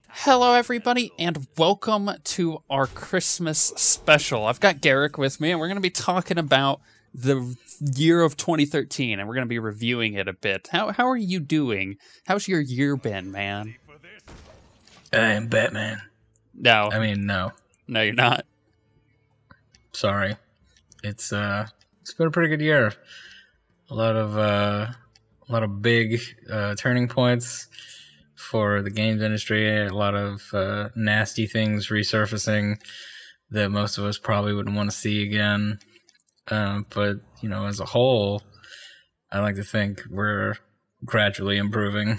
Hello everybody, and welcome to our Christmas special. I've got Garak with me, and we're going to be talking about the year of 2013, and we're going to be reviewing it a bit. How are you doing? How's your year been, man? I am Batman. No. I mean, no. No, you're not. Sorry. It's been a pretty good year. A lot of big turning points for the games industry. A lot of nasty things resurfacing that most of us probably wouldn't want to see again. But you know, as a whole, I like to think we're gradually improving.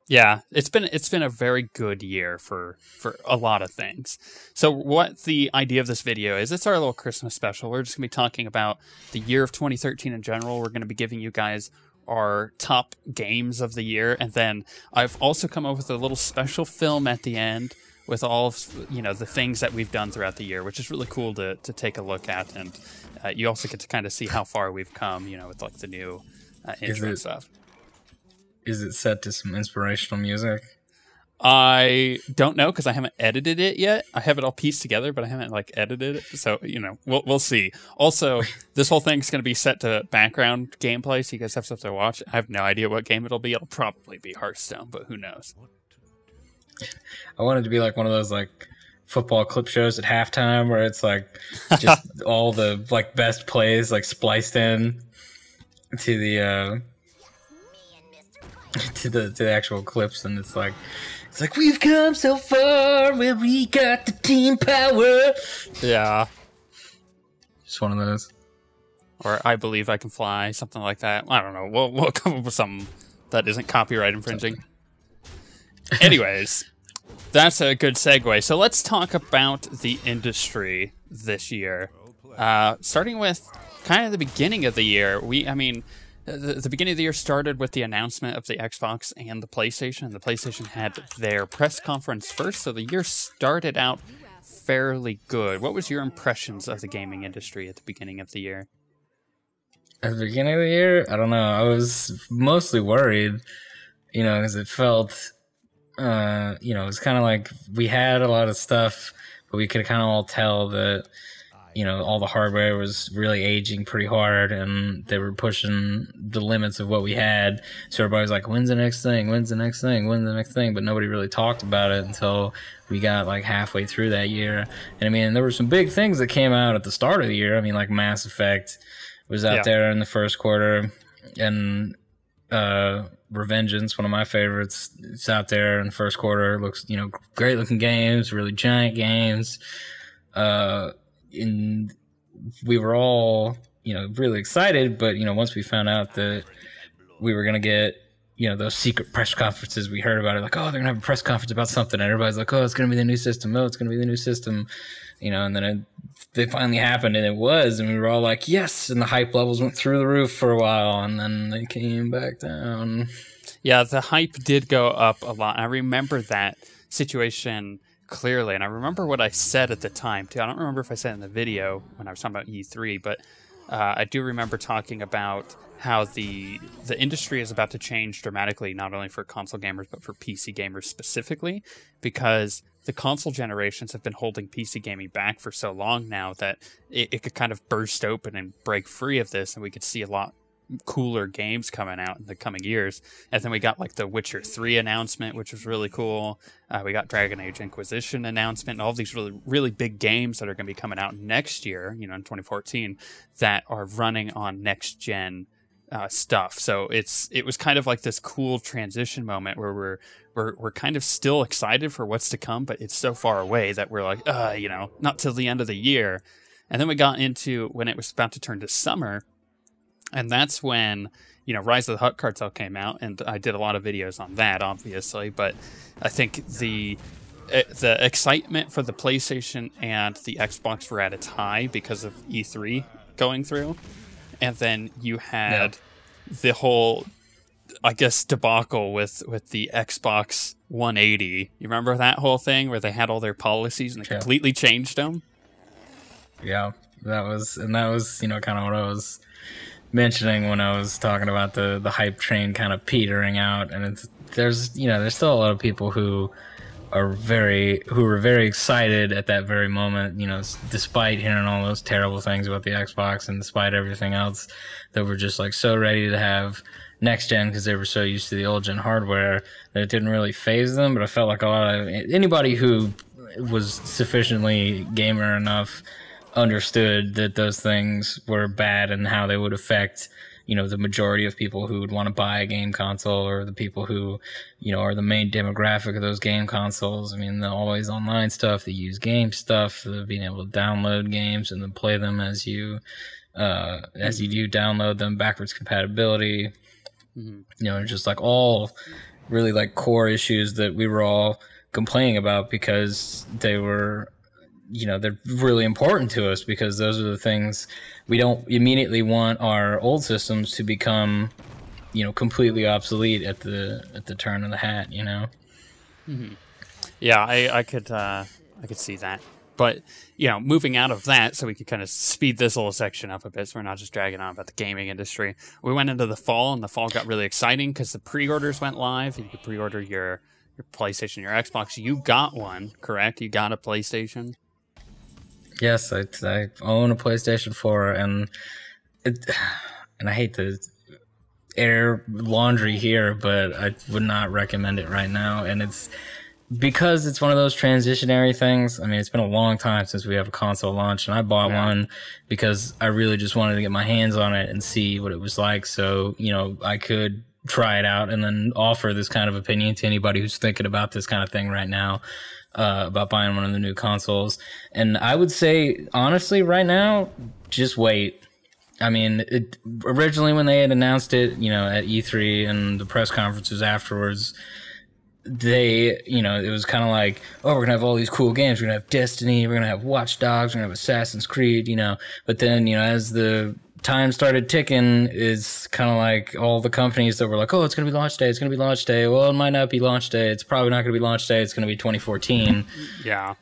Yeah, it's been a very good year for a lot of things. So what the idea of this video is, it's our little Christmas special. We're just going to be talking about the year of 2013 in general. We're going to be giving you guys our top games of the year, and then I've also come up with a little special film at the end with all of, you know, the things that we've done throughout the year, which is really cool to take a look at, and you also get to kind of see how far we've come, you know, with like the new intro and stuff. Is it set to some inspirational music? I don't know, because I haven't edited it yet. I have it all pieced together, but I haven't like edited it, so you know, we'll see. Also, this whole thing's going to be set to background gameplay, so you guys have stuff to watch. I have no idea what game it'll be. It'll probably be Hearthstone, but who knows? I want it to be like one of those like football clip shows at halftime, where it's like just all the like best plays like spliced in to the to the actual clips, and it's like we've come so far where we got the team power. Yeah, just one of those. Or I believe I can fly, something like that. I don't know. We'll come up with something that isn't copyright infringing. Anyways, that's a good segue. So let's talk about the industry this year. Starting with kind of the beginning of the year. The beginning of the year started with the announcement of the Xbox and the PlayStation. The PlayStation had their press conference first, so the year started out fairly good. What was your impressions of the gaming industry at the beginning of the year? At the beginning of the year, I don't know. I was mostly worried, you know, because it felt, you know, it was kind of like we had a lot of stuff, but we could kind of all tell that, you know, all the hardware was really aging pretty hard, and they were pushing the limits of what we had. So everybody was like, when's the next thing? When's the next thing? When's the next thing? But nobody really talked about it until we got like halfway through that year. And I mean, there were some big things that came out at the start of the year. I mean, like Mass Effect was out there in the first quarter, and Revengeance, one of my favorites, it's out there in the first quarter. Looks, you know, great looking games, really giant games. And we were all, you know, really excited, but, you know, once we found out that we were going to get, you know, those secret press conferences, we heard about it, like, oh, they're going to have a press conference about something, and everybody's like, oh, it's going to be the new system, oh, it's going to be the new system, you know, and then they finally happened, and it was, and we were all like, yes, and the hype levels went through the roof for a while, and then they came back down. Yeah, the hype did go up a lot. I remember that situation clearly, and I remember what I said at the time too. I don't remember if I said it in the video when I was talking about E3, but I do remember talking about how the industry is about to change dramatically, not only for console gamers but for PC gamers specifically, because the console generations have been holding PC gaming back for so long now that it could kind of burst open and break free of this, and we could see a lot cooler games coming out in the coming years. And then we got like the Witcher 3 announcement, which was really cool. We got Dragon Age Inquisition announcement, and all these really big games that are going to be coming out next year, you know, in 2014, that are running on next gen stuff. So it was kind of like this cool transition moment where we're kind of still excited for what's to come, but it's so far away that we're like, you know, not till the end of the year. And then we got into when it was about to turn to summer. And that's when, you know, Rise of the Hutt Cartel came out, and I did a lot of videos on that, obviously. But I think the excitement for the PlayStation and the Xbox were at its high because of E3 going through. And then you had the whole, I guess, debacle with the Xbox 180. You remember that whole thing where they had all their policies and they completely changed them? Yeah, that was, you know, kind of what I was mentioning when I was talking about the hype train kind of petering out, and there's still a lot of people who were very excited at that very moment, despite hearing all those terrible things about the Xbox and despite everything else, that were just like so ready to have next gen because they were so used to the old gen hardware that it didn't really phase them. But I felt like a lot of anybody who was sufficiently gamer enough understood that those things were bad and how they would affect the majority of people who would want to buy a game console, or the people who are the main demographic of those game consoles. I mean, the always online stuff, the used game stuff, the being able to download games and then play them as you do download them, backwards compatibility, just like all really like core issues that we were all complaining about because they were they're really important to us, because those are the things we don't immediately want our old systems to become, completely obsolete at the turn of the hat, Mm-hmm. Yeah, I could see that. But, moving out of that, so we could kind of speed this little section up a bit so we're not just dragging on about the gaming industry. We went into the fall, and the fall got really exciting because the pre-orders went live, and you could pre-order your PlayStation, your Xbox. You got one, correct? You got a PlayStation? Yes, I own a PlayStation 4, and I hate to air laundry here, but I would not recommend it right now. And it's because it's one of those transitionary things. I mean, it's been a long time since we have a console launch, and I bought one because I really just wanted to get my hands on it and see what it was like. So, I could try it out and then offer this kind of opinion to anybody who's thinking about this kind of thing right now. About buying one of the new consoles. And I would say, honestly, right now, just wait. I mean, originally when they had announced it, at E3 and the press conferences afterwards, it was kind of like, oh, we're going to have all these cool games. We're going to have Destiny, we're going to have Watch Dogs, we're going to have Assassin's Creed, But then, as the time started ticking, is kind of like all the companies that were like, oh, it's going to be launch day, it's going to be launch day. Well, it might not be launch day. It's probably not going to be launch day. It's going to be 2014. Yeah.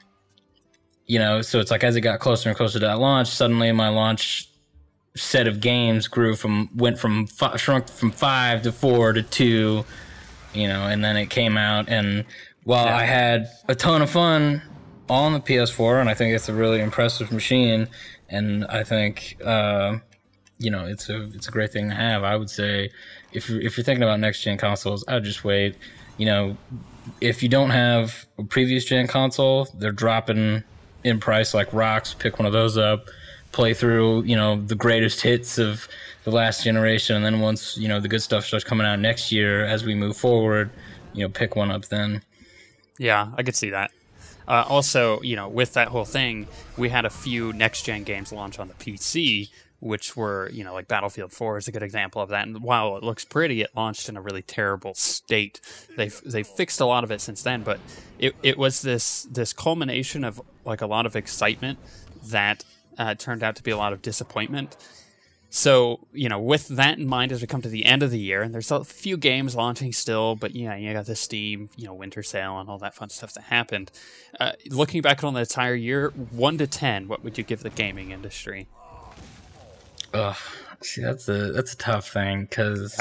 So it's like as it got closer and closer to that launch, suddenly my launch set of games shrunk from 5 to 4 to 2, and then it came out. And while I had a ton of fun on the PS4, and I think it's a really impressive machine, and I think, it's a great thing to have. I would say if you're thinking about next gen consoles, I'd just wait. If you don't have a previous gen console, they're dropping in price like rocks. Pick one of those up, play through, the greatest hits of the last generation, and then once, the good stuff starts coming out next year as we move forward, pick one up then. Yeah, I could see that. Also, with that whole thing, we had a few next-gen games launch on the PC, which were, like Battlefield 4 is a good example of that. And while it looks pretty, it launched in a really terrible state. They've fixed a lot of it since then, but it was this culmination of like a lot of excitement that turned out to be a lot of disappointment. So, with that in mind, as we come to the end of the year, and there's a few games launching still, but you got the Steam, winter sale and all that fun stuff that happened. Looking back on the entire year, 1 to 10, what would you give the gaming industry? See, that's a tough thing, because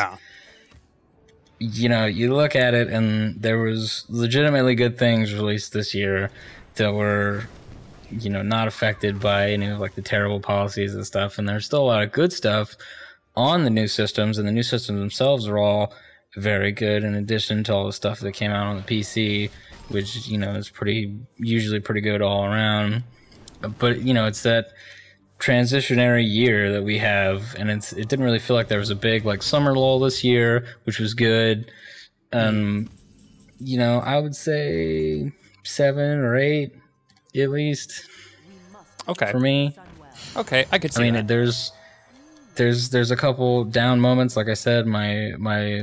you look at it and there was legitimately good things released this year that were not affected by any of like the terrible policies and stuff, and there's still a lot of good stuff on the new systems, and the new systems themselves are all very good, in addition to all the stuff that came out on the PC, which is usually pretty good all around. But it's that transitionary year that we have, and it didn't really feel like there was a big like summer lull this year, which was good. I would say 7 or 8 at least. Okay. For me. Okay, I could see that. There's a couple down moments. Like I said, my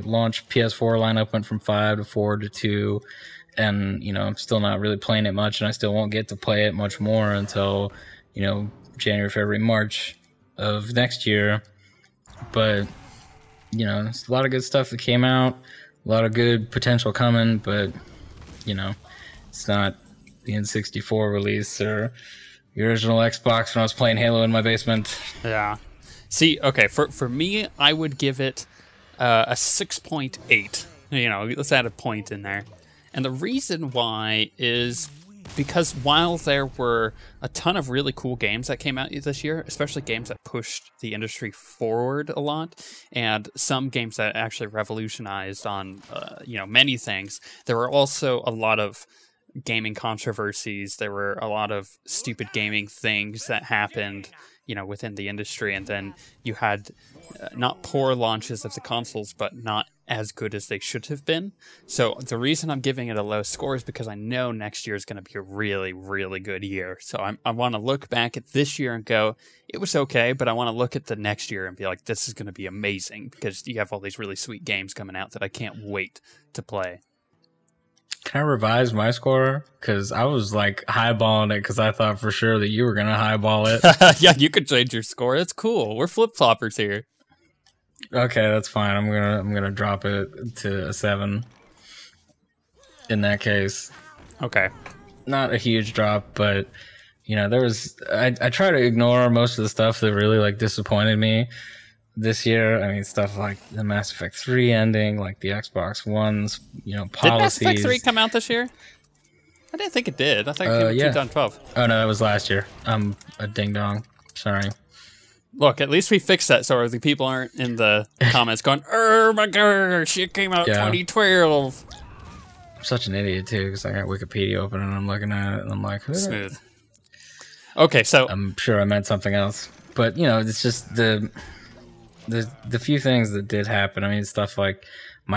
launch PS4 lineup went from 5 to 4 to 2, and I'm still not really playing it much, and I still won't get to play it much more until January, February, March of next year. But it's a lot of good stuff that came out, a lot of good potential coming, but it's not the N64 release or the original Xbox when I was playing Halo in my basement. Yeah. See, okay, for me, I would give it a 6.8. You know, let's add a point in there. And the reason why is because while there were a ton of really cool games that came out this year, especially games that pushed the industry forward a lot, and some games that actually revolutionized on, you know, many things, there were also a lot of gaming controversies. There were a lot of stupid gaming things that happened, you know, within the industry, and then you had not poor launches of the consoles, but not as good as they should have been. So the reason I'm giving it a low score is because I know next year is going to be a really, really good year. So I want to look back at this year and go, it was okay, but I want to look at the next year and be like, this is going to be amazing, because you have all these really sweet games coming out that I can't wait to play. Can I revise my score? Because I was like highballing it because I thought for sure that you were gonna highball it. Yeah, you could change your score. It's cool. We're flip-floppers here. Okay, that's fine. I'm gonna drop it to a 7. In that case, Okay. not a huge drop, but you know, there was. I try to ignore most of the stuff that really like disappointed me this year. I mean, stuff like the Mass Effect 3 ending, like the Xbox One's, you know, policies. Did Mass Effect 3 come out this year? I didn't think it did. I think it came out in 2012. Oh no, that was last year. I'm a ding dong. Sorry. Look, at least we fixed that so the people aren't in the comments going, "Oh my gosh, it came out 2012." I'm such an idiot too, because I got Wikipedia open and I'm looking at it and I'm like, smooth. Okay, so I'm sure I meant something else, but you know, it's just the few things that did happen. I mean, stuff like the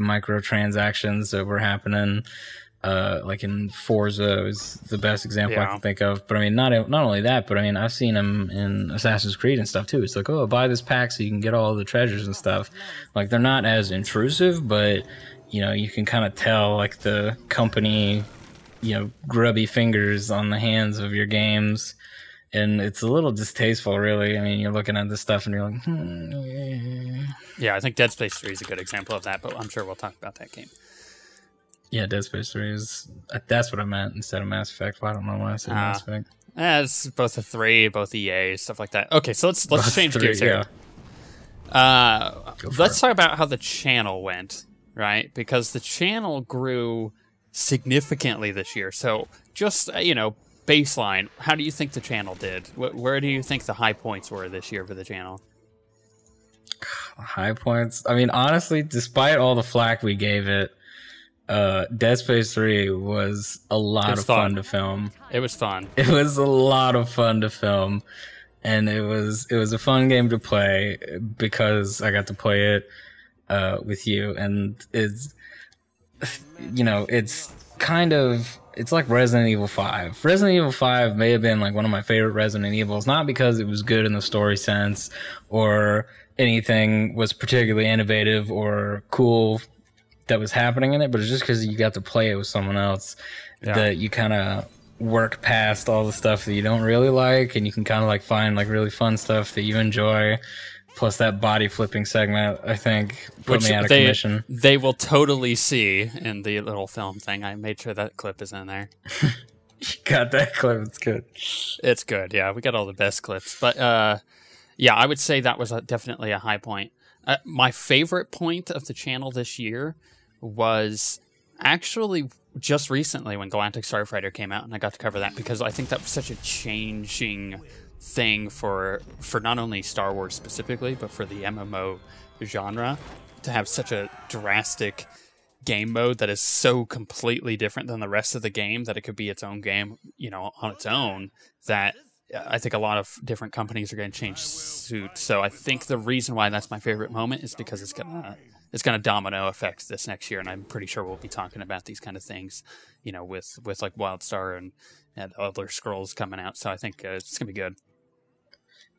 microtransactions that were happening, like in Forza is the best example I can think of. But I mean, not only that, but I mean, I've seen them in Assassin's Creed and stuff too. It's like, oh, buy this pack so you can get all the treasures and stuff. Like, they're not as intrusive, but you know, you can kind of tell like the company, you know, grubby fingers on the hands of your games. And it's a little distasteful, really. I mean, you're looking at this stuff and you're like, Yeah, I think Dead Space 3 is a good example of that, but I'm sure we'll talk about that game. Yeah, Dead Space 3 is... That's what I meant instead of Mass Effect. Well, I don't know why I said Mass Effect. It's both a 3, both EA, stuff like that. Okay, so let's change gears here. Let's talk about how the channel went, right? Because the channel grew significantly this year. So just, you know, baseline, how do you think the channel did? Where do you think the high points were this year for the channel? High points? I mean, honestly, despite all the flack we gave it, Dead Space 3 was a lot of fun to film. It was fun. It was a lot of fun to film. And it was a fun game to play because I got to play it with you. And it's, you know, it's kind of... It's like Resident Evil 5. Resident Evil 5 may have been like one of my favorite Resident Evils, not because it was good in the story sense or anything was particularly innovative or cool that was happening in it, but it's just because you got to play it with someone else that you kind of work past all the stuff that you don't really like, and you can kind of like find like really fun stuff that you enjoy. Plus that body flipping segment, I think, put me out of commission. They will totally see in the little film thing. I made sure that clip is in there. You got that clip. It's good. It's good. Yeah, we got all the best clips. But yeah, I would say that was definitely a high point. My favorite point of the channel this year was actually just recently when Galactic Starfighter came out, and I got to cover that because I think that was such a changing thing for not only Star Wars specifically, but for the MMO genre, to have such a drastic game mode that is so completely different than the rest of the game that it could be its own game, you know, on its own, that I think a lot of different companies are going to change suit. So I think the reason why that's my favorite moment is because it's gonna domino effect this next year, and I'm pretty sure we'll be talking about these kind of things, you know, with like WildStar and other scrolls coming out. So I think it's gonna be good.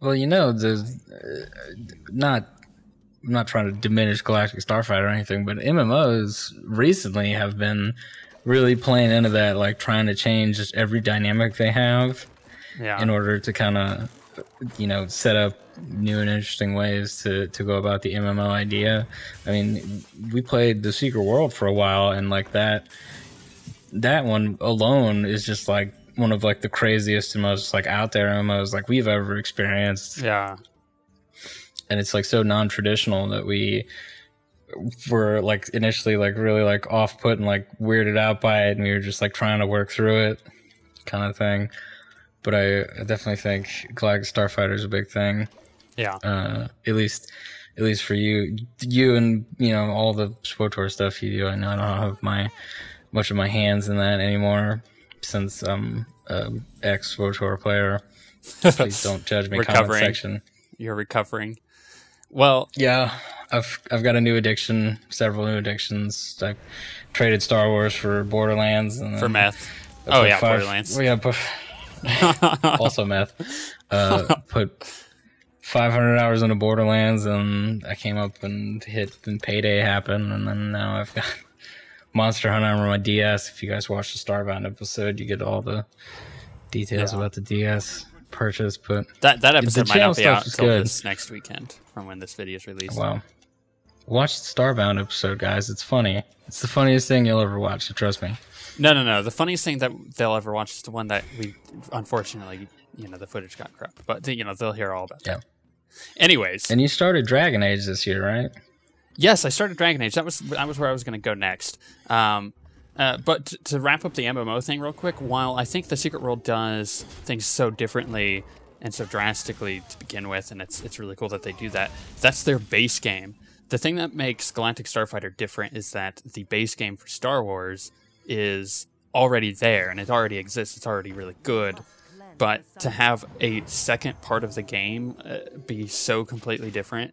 Well, you know, I'm not trying to diminish Galactic Starfighter or anything, but MMOs recently have been really playing into that, like trying to change just every dynamic they have in order to kind of, you know, set up new and interesting ways to go about the MMO idea. I mean, we played The Secret World for a while, and like that one alone is just like one of like the craziest and most like out there MMOs like we've ever experienced. Yeah. and it's like so non-traditional that we were like initially like really like off-put and like weirded out by it, and we were just like trying to work through it kind of thing. But I definitely think Galactic Starfighter is a big thing. Yeah. At least for you and, you know, all the SWTOR stuff you do. I know I don't have much of my hands in that anymore since I'm ex SWTOR player. Please don't judge me. Comment section. You're recovering. Well, yeah, I've got a new addiction, several new addictions. I traded Star Wars for Borderlands and for meth. Oh yeah, Borderlands. Well, yeah, also meth. Put 500 hours into Borderlands, and I came up and Payday happened, and then now I've got Monster Hunter on my DS. If you guys watch the Starbound episode, you get all the details about the DS purchase. But that episode might not be out until this next weekend from when this video is released. Wow. Watch the Starbound episode, guys. It's funny. It's the funniest thing you'll ever watch, so trust me. No. The funniest thing that they'll ever watch is the one that we, unfortunately, you know, the footage got corrupt. But, you know, they'll hear all about that. Anyways. And you started Dragon Age this year, right? Yes, I started Dragon Age. That was where I was going to go next. But to wrap up the MMO thing real quick, while I think the Secret World does things so differently and so drastically to begin with, and it's really cool that they do that, that's their base game. The thing that makes Galactic Starfighter different is that the base game for Star Wars is already there, and it already exists. It's already really good. But to have a second part of the game be so completely different,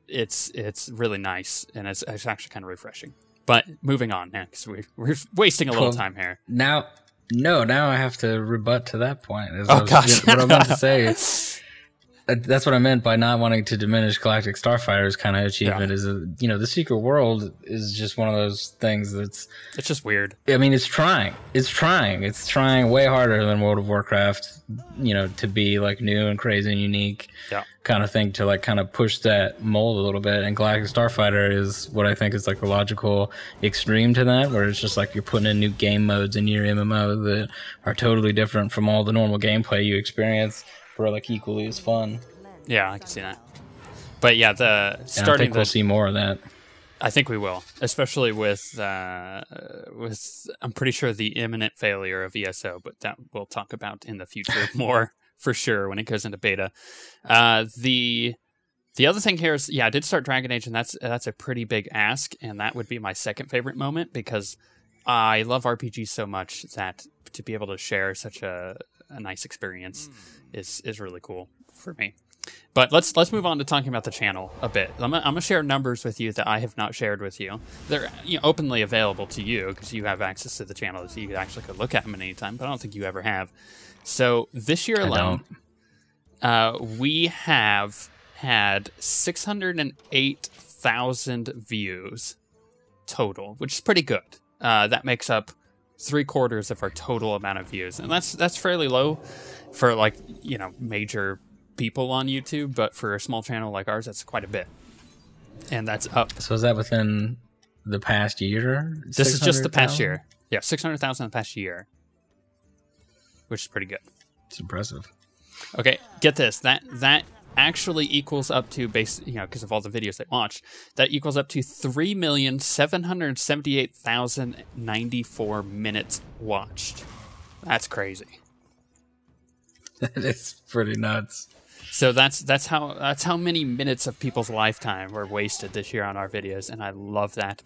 it's really nice, and it's actually kind of refreshing. But moving on now, because we're wasting a little time here. Now I have to rebut to that point. Oh, gosh. What I meant to say, that's what I meant by not wanting to diminish Galactic Starfighter's kind of achievement. Is you know, the Secret World is just one of those things that's it's just weird. I mean, it's trying way harder than World of Warcraft, you know, to be like new and crazy and unique kind of thing, to like kind of push that mold a little bit. And Galactic Starfighter is what I think is like the logical extreme to that, where it's just like you're putting in new game modes in your MMO that are totally different from all the normal gameplay you experience, but are like equally as fun. Yeah, I can see that. But yeah, I think we'll see more of that. I think we will, especially with I'm pretty sure the imminent failure of ESO, but that we'll talk about in the future more for sure when it goes into beta. The other thing here is, I did start Dragon Age, and that's a pretty big ask, and that would be my second favorite moment, because I love RPGs so much that to be able to share such a nice experience is really cool for me. But let's move on to talking about the channel a bit. I'm gonna share numbers with you that I have not shared with you. They're openly available to you because you have access to the channel, so you actually could look at them at any time. But I don't think you ever have. So this year alone, we have had 608,000 views total, which is pretty good. That makes up 3/4 of our total amount of views, and that's fairly low for major people on YouTube, but for a small channel like ours, that's quite a bit. And that's up. So is that within the past year? This is just the past year. Yeah, 600,000 in the past year, which is pretty good. It's impressive. Okay, get this. That actually equals up to, because of all the videos they watched, that equals up to 3,778,094 minutes watched. That's crazy. That is pretty nuts. So that's how many minutes of people's lifetime were wasted this year on our videos, and I love that.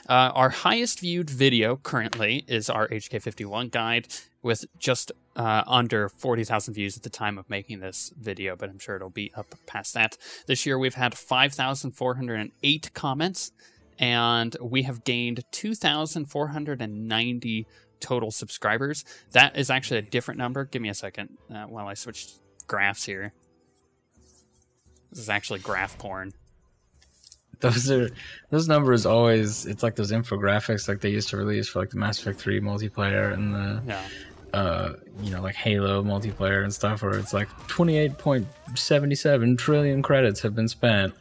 Our highest viewed video currently is our HK51 guide, with just under 40,000 views at the time of making this video, but I'm sure it'll be up past that. This year we've had 5,408 comments, and we have gained 2,490 total subscribers. That is actually a different number. Give me a second while I switch graphs here. This is actually graph porn. Those numbers always, it's like those infographics like they used to release for like the Mass Effect 3 multiplayer and the like Halo multiplayer and stuff, where it's like 28.77 trillion credits have been spent,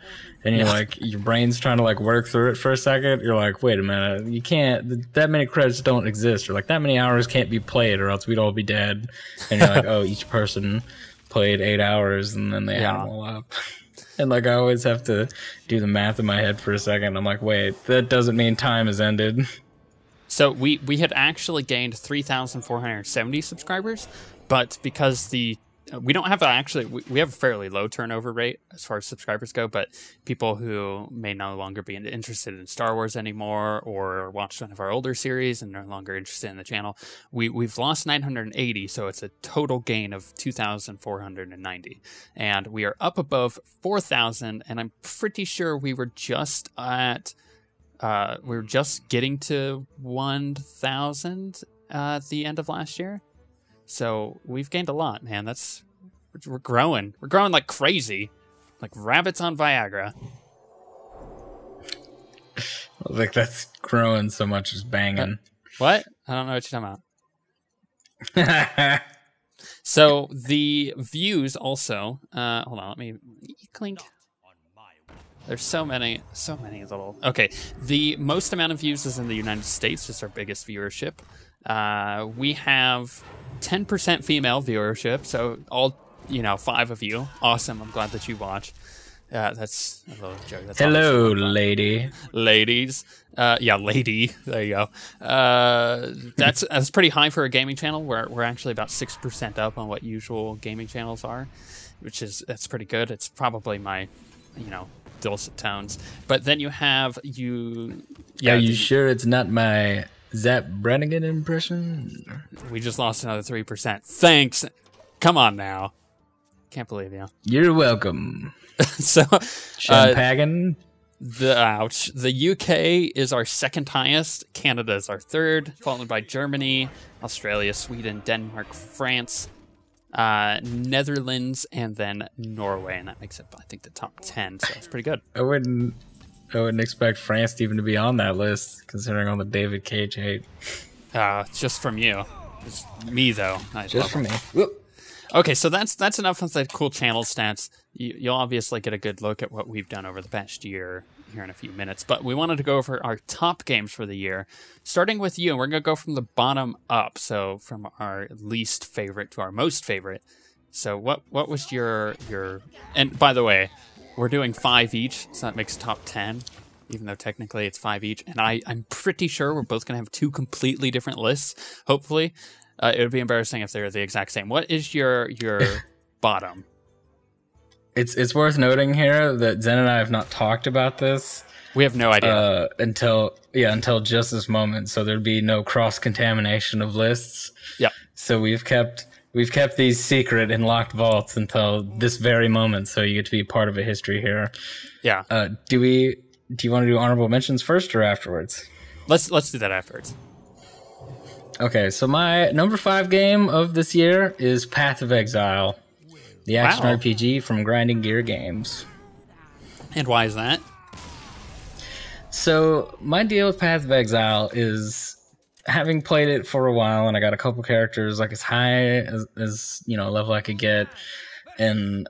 and you're like, your brain's trying to like work through it for a second. You're like, wait a minute, you can't, that many credits don't exist, or like that many hours can't be played, or else we'd all be dead. And you're like, oh, each person played 8 hours, and then they add them all up. And like I always have to do the math in my head for a second. I'm like, wait, that doesn't mean time has ended. So we had actually gained 3,470 subscribers, but because we don't have we have a fairly low turnover rate as far as subscribers go, but people who may no longer be interested in Star Wars anymore or watched one of our older series and no longer interested in the channel, we've lost 980, so it's a total gain of 2,490. And we are up above 4,000, and I'm pretty sure we were just getting to 1,000 at the end of last year. So we've gained a lot, man. We're growing. We're growing like crazy. Like rabbits on Viagra. Like that's growing so much as banging. What? I don't know what you're talking about. So the views also, hold on, let me clink. There's so many little... Okay, the most amount of views is in the United States. It's our biggest viewership. We have 10% female viewership, so all, 5 of you. Awesome, I'm glad that you watch. That's a little joke. That's hello, lady. Ladies. Yeah, lady. There you go. That's pretty high for a gaming channel. We're actually about 6% up on what usual gaming channels are, that's pretty good. It's probably my, dulcet tones. But then you have Yeah. Are you sure it's not my Zap Brannigan impression? We just lost another 3%. Thanks. Come on now. Can't believe you. You're welcome. So, Champagne. The UK is our second highest. Canada is our third, followed by Germany, Australia, Sweden, Denmark, France, Netherlands, and then Norway, and that makes up, I think, the top 10. So it's pretty good. I wouldn't expect France to even to be on that list, considering all the David Cage hate. Just from you. It's me though. Just from me. Whoop. Okay, so that's enough of the cool channel stats. You'll obviously get a good look at what we've done over the past year here in a few minutes, but we wanted to go over our top games for the year, starting with you, and we're going to go from the bottom up, so from our least favorite to our most favorite. So what was your... And by the way, we're doing 5 each, so that makes top 10, even though technically it's 5 each, and I'm pretty sure we're both going to have 2 completely different lists, hopefully. It would be embarrassing if they're the exact same. What is your bottom? It's worth noting here that Zen and I have not talked about this. We have no idea until just this moment. So there'd be no cross contamination of lists. Yeah. So we've kept these secret in locked vaults until this very moment. So you get to be part of a history here. Yeah. Do you want to do honorable mentions first or afterwards? Let's do that afterwards. Okay, so my number 5 game of this year is Path of Exile, the action RPG from Grinding Gear Games. And why is that? So my deal with Path of Exile is, having played it for a while, and I got a couple characters like as high as level I could get, and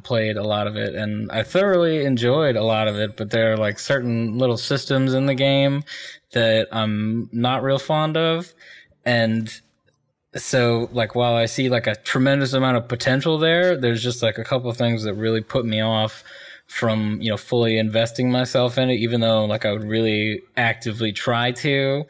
played a lot of it, and I thoroughly enjoyed a lot of it, but there are like certain little systems in the game that I'm not real fond of, and so like while I see like a tremendous amount of potential there's just like a couple of things that really put me off from fully investing myself in it, even though like I would really actively try to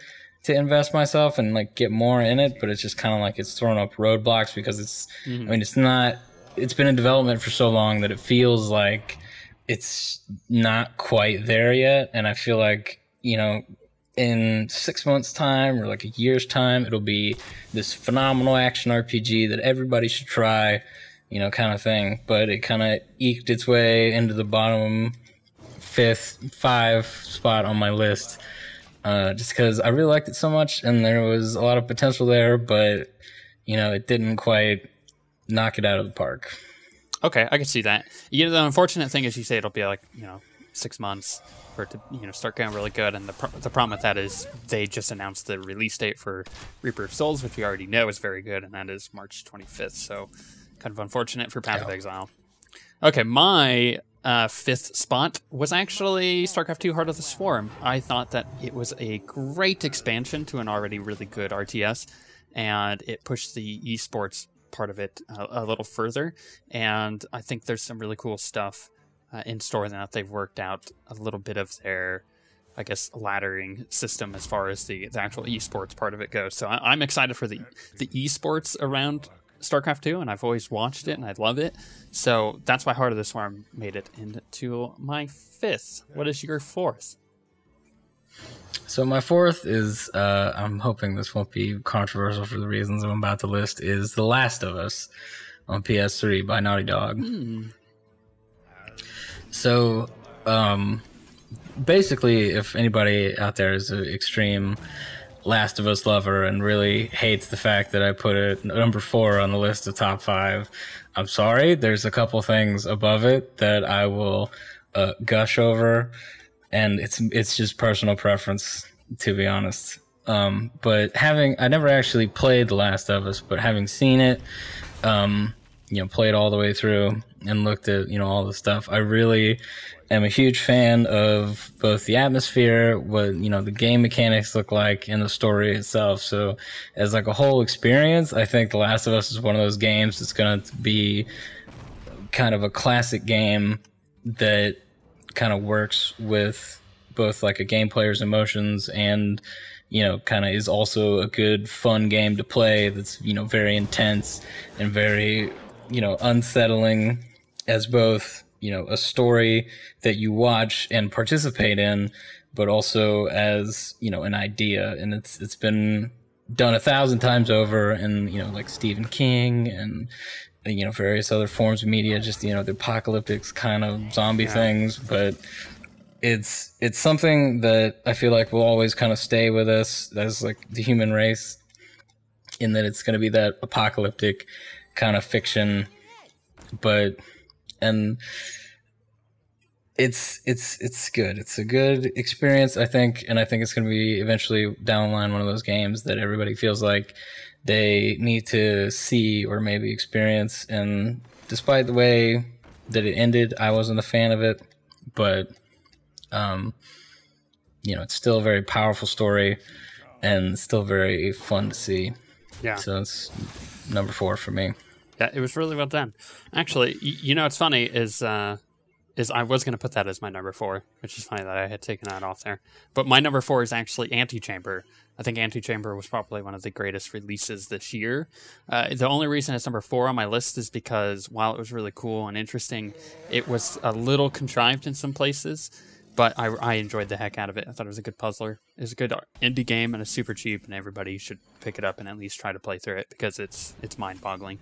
invest myself and like get more in it, but it's just kind of like it's thrown up roadblocks because it's it's been in development for so long that it feels like it's not quite there yet, and I feel like in 6 months' time or like a year's time, it'll be this phenomenal action RPG that everybody should try, kind of thing. But it kind of eked its way into the bottom 5 spot on my list, just because I really liked it so much, and there was a lot of potential there, but it didn't quite knock it out of the park. Okay, I can see that. The unfortunate thing is, you say it'll be like 6 months for it to start getting really good, and the problem with that is they just announced the release date for Reaper of Souls, which we already know is very good, and that is March 25th. So kind of unfortunate for Path of Exile. Okay, my 5th spot was actually StarCraft 2: Heart of the Swarm. I thought that it was a great expansion to an already really good RTS, and it pushed the esports part of it a little further, and I think there's some really cool stuff in store now that they've worked out a little bit of their, I guess, laddering system as far as the actual esports part of it goes. So I'm excited for the esports around StarCraft 2, and I've always watched it and I love it. So that's why Heart of the Swarm made it into my 5th. What is your 4th? So my 4th is, I'm hoping this won't be controversial for the reasons I'm about to list, is The Last of Us on PS3 by Naughty Dog. So, basically, if anybody out there is an extreme Last of Us lover and really hates the fact that I put it number 4 on the list of top 5, I'm sorry. There's a couple things above it that I will gush over, and it's just personal preference, to be honest. But I never actually played The Last of Us, but having seen it, played all the way through and looked at, all the stuff, I really am a huge fan of both the atmosphere, what, the game mechanics look like, and the story itself. So as like a whole experience, I think The Last of Us is one of those games that's going to be kind of a classic game that kind of works with both like a game player's emotions and, kind of is also a good fun game to play that's, very intense and very, unsettling as both, a story that you watch and participate in, but also as, an idea. And it's been done 1,000 times over, and, like Stephen King and, various other forms of media, just, the apocalyptic kind of zombie things. But it's something that I feel like will always kind of stay with us as like the human race, in that it's going to be that apocalyptic kind of fiction, and it's good. It's a good experience, I think, and I think it's going to be eventually down the line one of those games that everybody feels like they need to see or maybe experience. And despite the way that it ended, I wasn't a fan of it, but it's still a very powerful story and still very fun to see. Yeah. So it's number 4 for me. Yeah, it was really well done. Actually, what's funny is I was going to put that as my number 4, which is funny that I had taken that off there. But my number 4 is actually Antichamber. I think Antichamber was probably one of the greatest releases this year. The only reason it's number 4 on my list is because while it was really cool and interesting, it was a little contrived in some places, but I enjoyed the heck out of it. I thought it was a good puzzler. It was a good indie game, and it's super cheap, and everybody should pick it up and at least try to play through it because it's mind-boggling.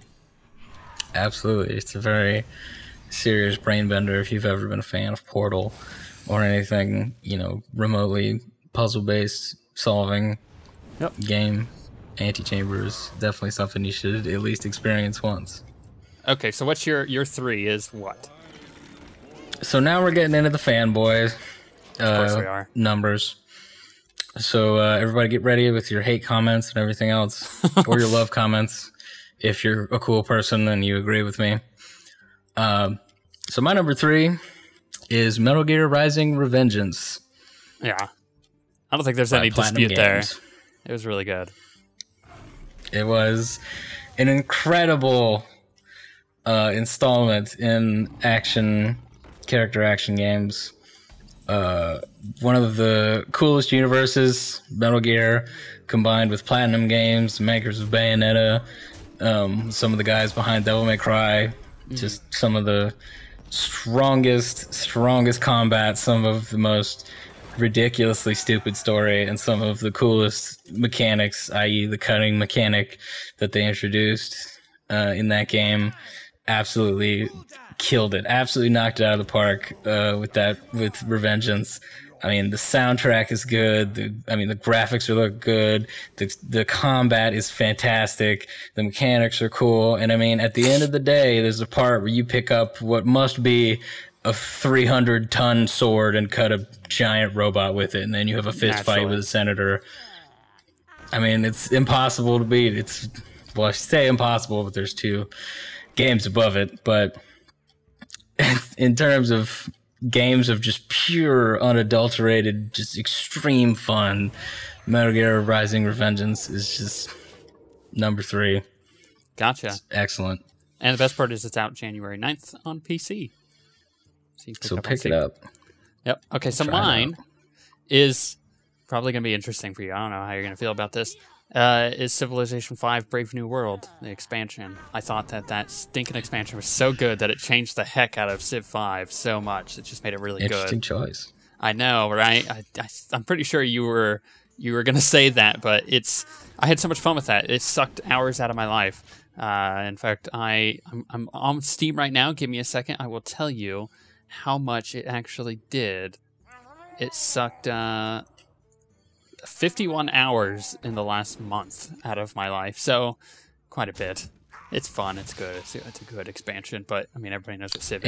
Absolutely. It's a very serious brain bender if you've ever been a fan of Portal or anything, remotely puzzle-based solving game. Antichamber is definitely something you should at least experience once. Okay, so what's your 3 is what? So now we're getting into the fanboys Of course we are. numbers. So everybody get ready with your hate comments and everything else, or your love comments, if you're a cool person and you agree with me. So my number 3 is Metal Gear Rising: Revengeance. Yeah. I don't think there's any dispute there. It was really good. It was an incredible installment in character action games. One of the coolest universes, Metal Gear, combined with Platinum Games, makers of Bayonetta, some of the guys behind Devil May Cry, just some of the strongest combat, some of the most ridiculously stupid story, and some of the coolest mechanics, i.e. the cutting mechanic that they introduced in that game. Absolutely killed it. Absolutely knocked it out of the park with Revengeance. I mean, the soundtrack is good. The graphics look good. The combat is fantastic. The mechanics are cool. And I mean, at the end of the day, there's a part where you pick up what must be a 300-ton sword and cut a giant robot with it, and then you have a fist fight with a senator. I mean, it's impossible to beat. I say impossible, but there's 2 games above it. But in terms of games of just pure, unadulterated, just extreme fun, Metal Gear Rising: Revengeance is just number 3. Gotcha. It's excellent. And the best part is it's out January 9th on PC. So you So on pick it Civ. up. Yep. Okay, so mine is probably going to be interesting for you. I don't know how you're going to feel about this. Is Civilization 5 Brave New World, the expansion. I thought that stinking expansion was so good that it changed the heck out of Civ 5 so much. It just made it really Interesting good. choice. I know, right? I'm pretty sure you were going to say that, but I had so much fun with that. It sucked hours out of my life. In fact, I'm on Steam right now. Give me a second. I will tell you how much it actually did. It sucked 51 hours in the last month out of my life, so quite a bit. It's fun. It's good. It's a good expansion, but I mean, everybody knows what Civ is.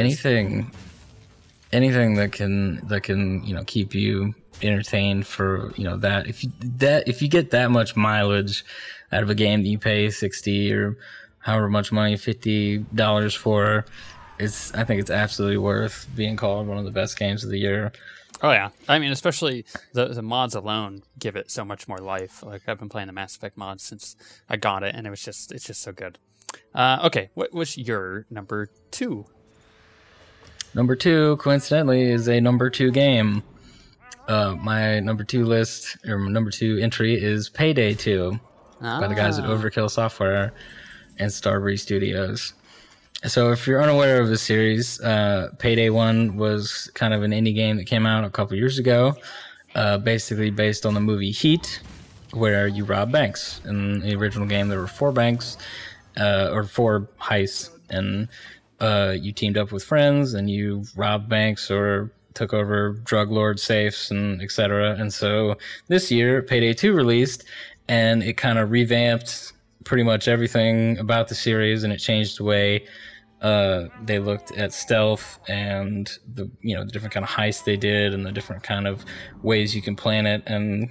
Anything that can keep you entertained for that if you get that much mileage out of a game that you pay $60 or however much money, $50 for, I think it's absolutely worth being called one of the best games of the year. Oh yeah, I mean, especially the mods alone give it so much more life. Like, I've been playing the Mass Effect mods since I got it, and it's just so good. Okay, what was your number 2? Number 2, coincidentally, is a number 2 game. My number 2 entry is Payday 2 by the guys at Overkill Software and Starbreeze Studios. So if you're unaware of the series, Payday 1 was kind of an indie game that came out a couple years ago, basically based on the movie Heat, where you rob banks. In the original game, there were 4 banks, or 4 heists, and you teamed up with friends, and you robbed banks or took over drug lord safes, and etc. And so this year, Payday 2 released, and it kind of revamped pretty much everything about the series, and it changed the way they looked at stealth and the different kind of heists they did and the different kind of ways you can plan it. And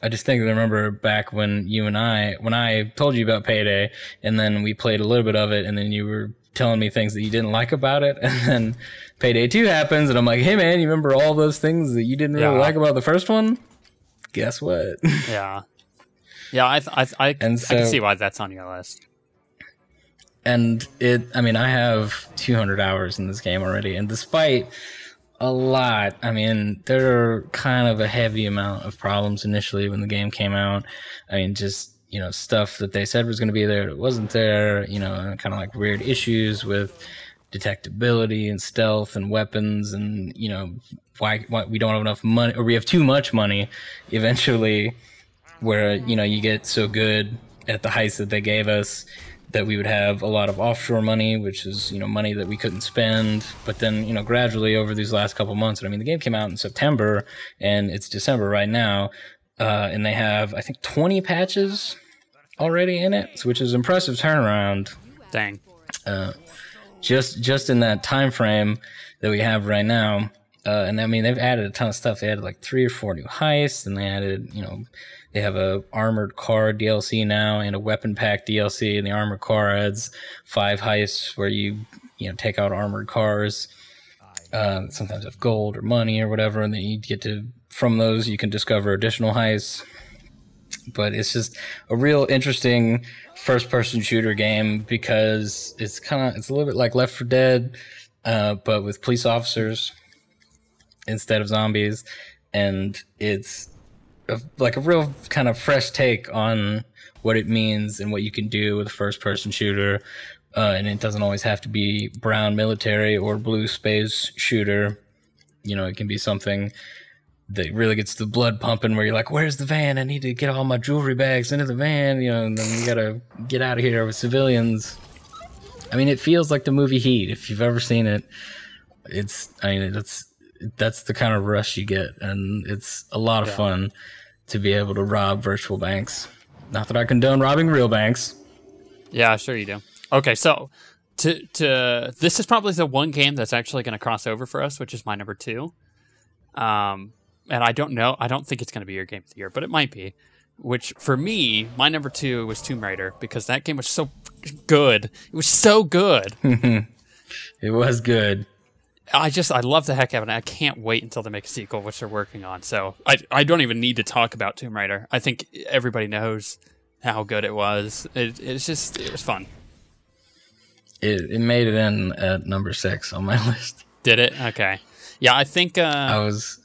I just think I remember back when I told you about Payday, and then we played a little bit of it, and then you were telling me things that you didn't like about it, and then Payday 2 happens, and I'm like, hey man, you remember all those things that you didn't really like about the first one? Guess what? Yeah. I can see why that's on your list. And I have 200 hours in this game already, and despite a lot, there are kind of a heavy amount of problems initially when the game came out. Just, stuff that they said was going to be there that wasn't there, and kind of like weird issues with detectability and stealth and weapons, and, why we don't have enough money, or we have too much money eventually, where, you get so good at the heists that they gave us that we would have a lot of offshore money, which is, money that we couldn't spend. But then, gradually over these last couple months, the game came out in September, and it's December right now, and they have, I think, 20 patches already in it, which is impressive turnaround. Dang. Just in that time frame that we have right now. And they've added a ton of stuff. They added like 3 or 4 new heists, and they added, they have a armored car DLC now and a weapon pack DLC, and the armored car adds 5 heists where you take out armored cars. Sometimes have gold or money or whatever, and then you get to, from those, you can discover additional heists. But it's just a real interesting first-person shooter game because it's a little bit like Left 4 Dead, but with police officers instead of zombies, and it's a real kind of fresh take on what it means and what you can do with a first-person shooter, and it doesn't always have to be brown military or blue space shooter. It can be something that really gets the blood pumping, where you're like, where's the van? I need to get all my jewelry bags into the van, and then you gotta get out of here with civilians. It feels like the movie Heat. If you've ever seen it, that's the kind of rush you get, and it's a lot of fun to be able to rob virtual banks. Not that I condone robbing real banks. Yeah, sure you do. Okay, so this is probably the one game that's actually going to cross over for us, which is my number 2. And I don't know. I don't think it's going to be your game of the year, but it might be. Which, for me, my number 2 was Tomb Raider, because that game was so good. It was so good. It was good. I love the heck out of it. I can't wait until they make a sequel, which they're working on. So I don't even need to talk about Tomb Raider. I think everybody knows how good it was. It was fun. It made it in at number 6 on my list. Did it? Okay. Yeah, I think I was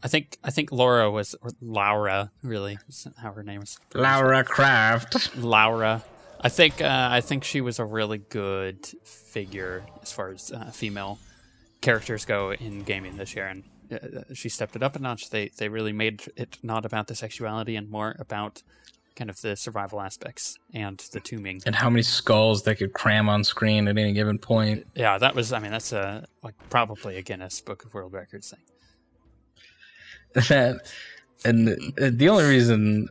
I think Laura was, or Laura, really, is how her name is. Laura Croft. Laura. I think she was a really good figure as far as female characters go in gaming this year, and she stepped it up a notch. They really made it not about the sexuality and more about kind of the survival aspects and the tombing. And how many skulls they could cram on screen at any given point. Yeah, that was. I mean, that's like probably a Guinness Book of World Records thing. And the only reason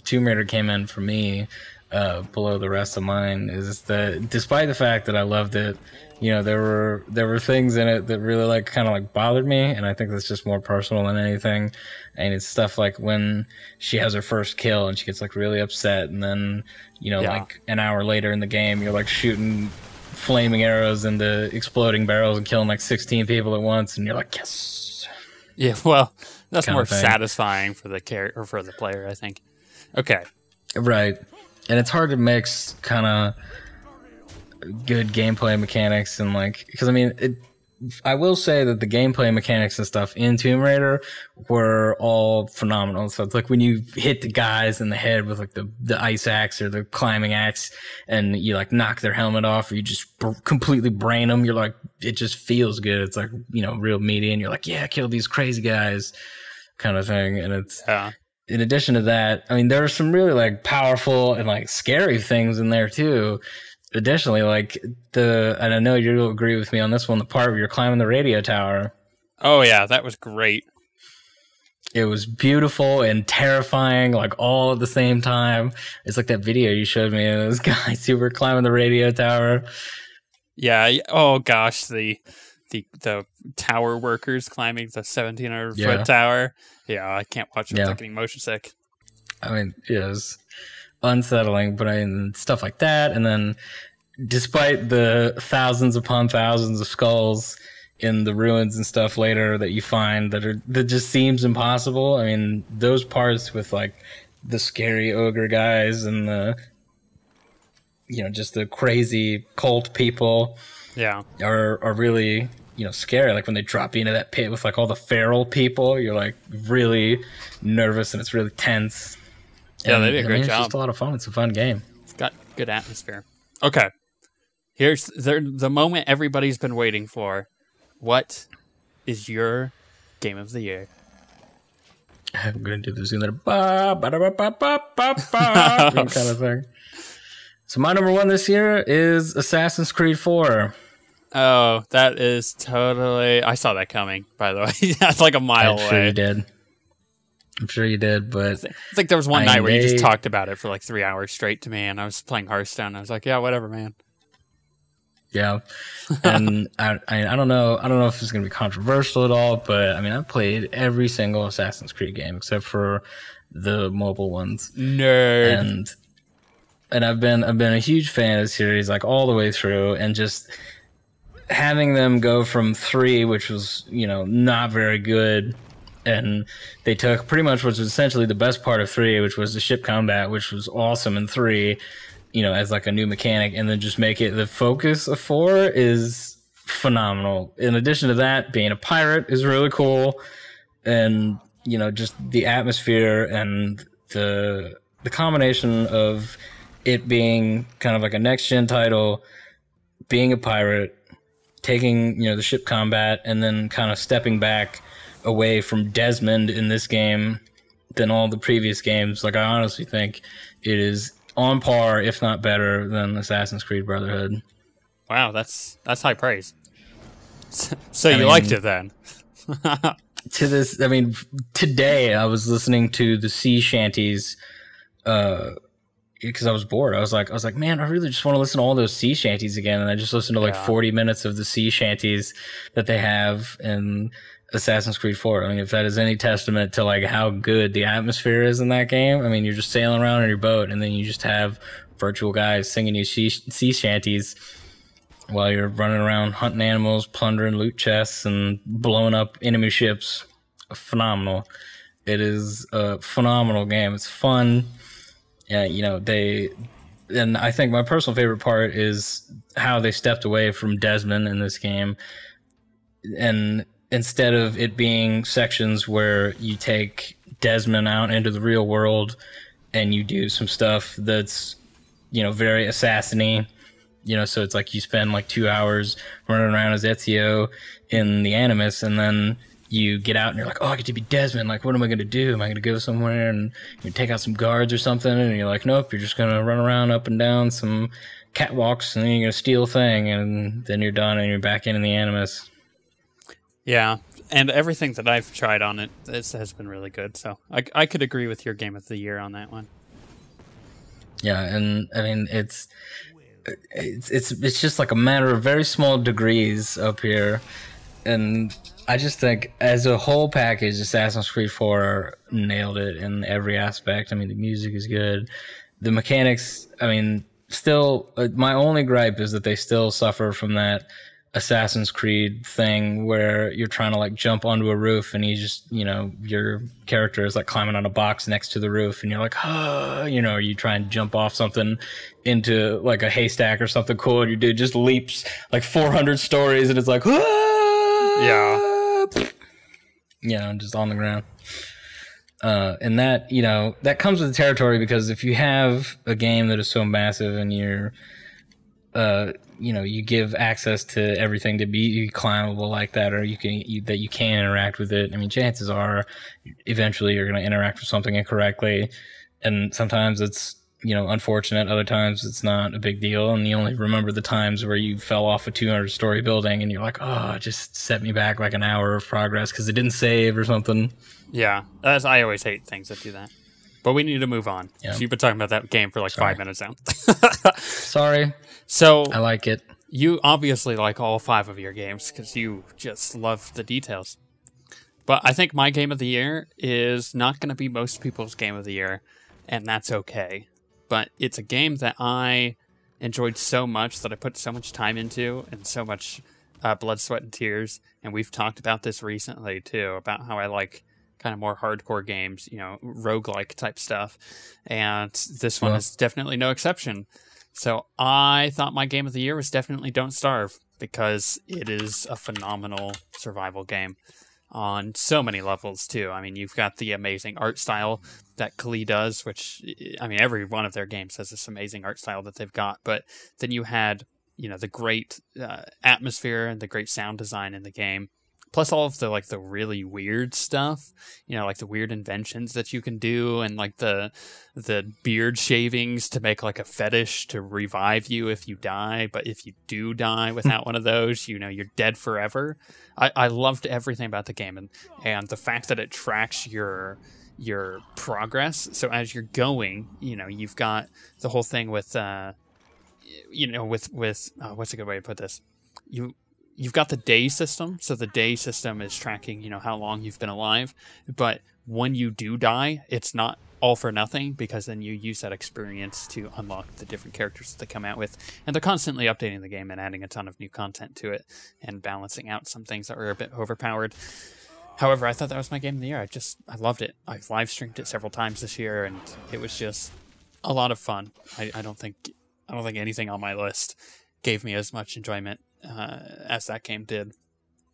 Tomb Raider came in for me below the rest of mine is that despite the fact that I loved it, you know, there were things in it that really like kind of like bothered me, and I think that's just more personal than anything. And it's stuff like when she has her first kill and she gets like really upset, and then, you know, like an hour later in the game you're like shooting flaming arrows into exploding barrels and killing like 16 people at once, and you're like, yes. Yeah, well, that's more satisfying for the character or for the player, I think. Okay. Right. And it's hard to mix kind of good gameplay mechanics and like, because I mean, I will say that the gameplay mechanics and stuff in Tomb Raider were all phenomenal. So it's like when you hit the guys in the head with like the ice axe or the climbing axe, and you like knock their helmet off, or you just completely brain them, you're like, it just feels good. It's like, you know, real meaty, and you're like, yeah, kill these crazy guys kind of thing. And it's, in addition to that, I mean, there are some really like powerful and like scary things in there too. Additionally, like and I know you'll agree with me on this one, the part where you're climbing the radio tower. Oh yeah, that was great. It was beautiful and terrifying, like all at the same time. It's like that video you showed me of those guys who were climbing the radio tower. Yeah. Oh gosh, the tower workers climbing the 1,700 foot tower. Yeah, I can't watch them without getting motion sick. I mean, yeah, it was unsettling, but I mean, stuff like that. And then despite the thousands upon thousands of skulls in the ruins and stuff later that you find that just seems impossible, I mean, those parts with like the scary ogre guys and the, you know, just the crazy cult people are really, you know, scary. Like when they drop you into that pit with like all the feral people, you're like really nervous and it's really tense. Yeah, they did a great job. It's just a lot of fun. It's a fun game. It's got good atmosphere. Okay. Here's the moment everybody's been waiting for. What is your game of the year? I'm going to do the Zen and Garak kind of thing. So my number one this year is Assassin's Creed 4. Oh, that is totally... I saw that coming, by the way. That's like a mile away. I'm sure you did. I'm sure you did, but... I think there was one night where you just talked about it for like 3 hours straight to me, and I was playing Hearthstone. I was like, yeah, whatever, man. Yeah. And I don't know if it's going to be controversial at all, but I mean, I've played every single Assassin's Creed game except for the mobile ones. Nerd. And I've been a huge fan of the series, like all the way through, and just having them go from 3, which was, you know, not very good, and they took pretty much what was essentially the best part of 3, which was the ship combat, which was awesome in 3, you know, as like a new mechanic, and then just make it the focus of 4 is phenomenal. In addition to that, being a pirate is really cool, and, you know, just the atmosphere and the combination of it being kind of like a next-gen title, being a pirate, taking, you know, the ship combat, and then kind of stepping back away from Desmond in this game than all the previous games. Like, I honestly think it is on par, if not better, than Assassin's Creed Brotherhood. Wow, that's high praise. So you liked it then? To this, I mean, today I was listening to the sea shanties, because I was bored. I was like, man, I really just want to listen to all those sea shanties again. And I just listened to like 40 minutes of the sea shanties that they have in Assassin's Creed 4. I mean, if that is any testament to like how good the atmosphere is in that game, I mean, you're just sailing around in your boat and then you just have virtual guys singing you sea shanties while you're running around hunting animals, plundering loot chests, and blowing up enemy ships. Phenomenal. It is a phenomenal game. It's fun. Yeah, you know, and I think my personal favorite part is how they stepped away from Desmond in this game, and instead of it being sections where you take Desmond out into the real world and you do some stuff that's, you know, very assassin-y, you know, so it's like you spend like 2 hours running around as Ezio in the Animus, and then you get out and you're like, oh, I get to be Desmond. Like, what am I going to do? Am I going to go somewhere and you take out some guards or something? And you're like, nope, you're just going to run around up and down some catwalks, and then you're going to steal a thing, and then you're done and you're back in the Animus. Yeah, and everything that I've tried on it has been really good. So I could agree with your game of the year on that one. Yeah, and I mean it's just like a matter of very small degrees up here, and I just think as a whole package, Assassin's Creed 4 nailed it in every aspect. I mean, the music is good, the mechanics. I mean, still, my only gripe is that they still suffer from that Assassin's Creed thing where you're trying to like jump onto a roof and you just, you know, your character is like climbing on a box next to the roof and you're like, oh, you know, you try and jump off something into like a haystack or something cool, and your dude just leaps like 400 stories and it's like, ah! Yeah, you know, just on the ground. And that, you know, that comes with the territory, because if you have a game that is so massive and you're you know, you give access to everything to be climbable like that, or you can interact with it. I mean, chances are eventually you're going to interact with something incorrectly, and sometimes it's, you know, unfortunate. Other times it's not a big deal, and you only remember the times where you fell off a 200-story building and you're like, oh, it just set me back like an hour of progress because it didn't save or something. Yeah, I always hate things that do that. But we need to move on. Yeah. So you've been talking about that game for like 5 minutes now. Sorry. So I like it. You obviously like all 5 of your games because you just love the details. But I think my game of the year is not going to be most people's game of the year, and that's okay. But it's a game that I enjoyed so much, that I put so much time into, and so much blood, sweat, and tears. And we've talked about this recently, too, about how I like kind of more hardcore games, you know, roguelike type stuff. And this one is definitely no exception. So I thought my game of the year was definitely Don't Starve, because it is a phenomenal survival game on so many levels, too. I mean, you've got the amazing art style that Klee does, which, I mean, every one of their games has this amazing art style that they've got. But then you had, you know, the great atmosphere and the great sound design in the game. Plus all of the, like, the really weird stuff, you know, like the weird inventions that you can do, and like the beard shavings to make like a fetish to revive you if you die. But if you do die without one of those, you know, you're dead forever. I loved everything about the game, and the fact that it tracks your progress. So as you're going, you know, you've got the whole thing with, you know, with what's a good way to put this? You've got the day system, so the day system is tracking, you know, how long you've been alive. But when you do die, it's not all for nothing, because then you use that experience to unlock the different characters that they come out with. And they're constantly updating the game and adding a ton of new content to it and balancing out some things that were a bit overpowered. However, I thought that was my game of the year. I loved it. I've live streamed it several times this year, and it was just a lot of fun. I don't think anything on my list gave me as much enjoyment as that game did.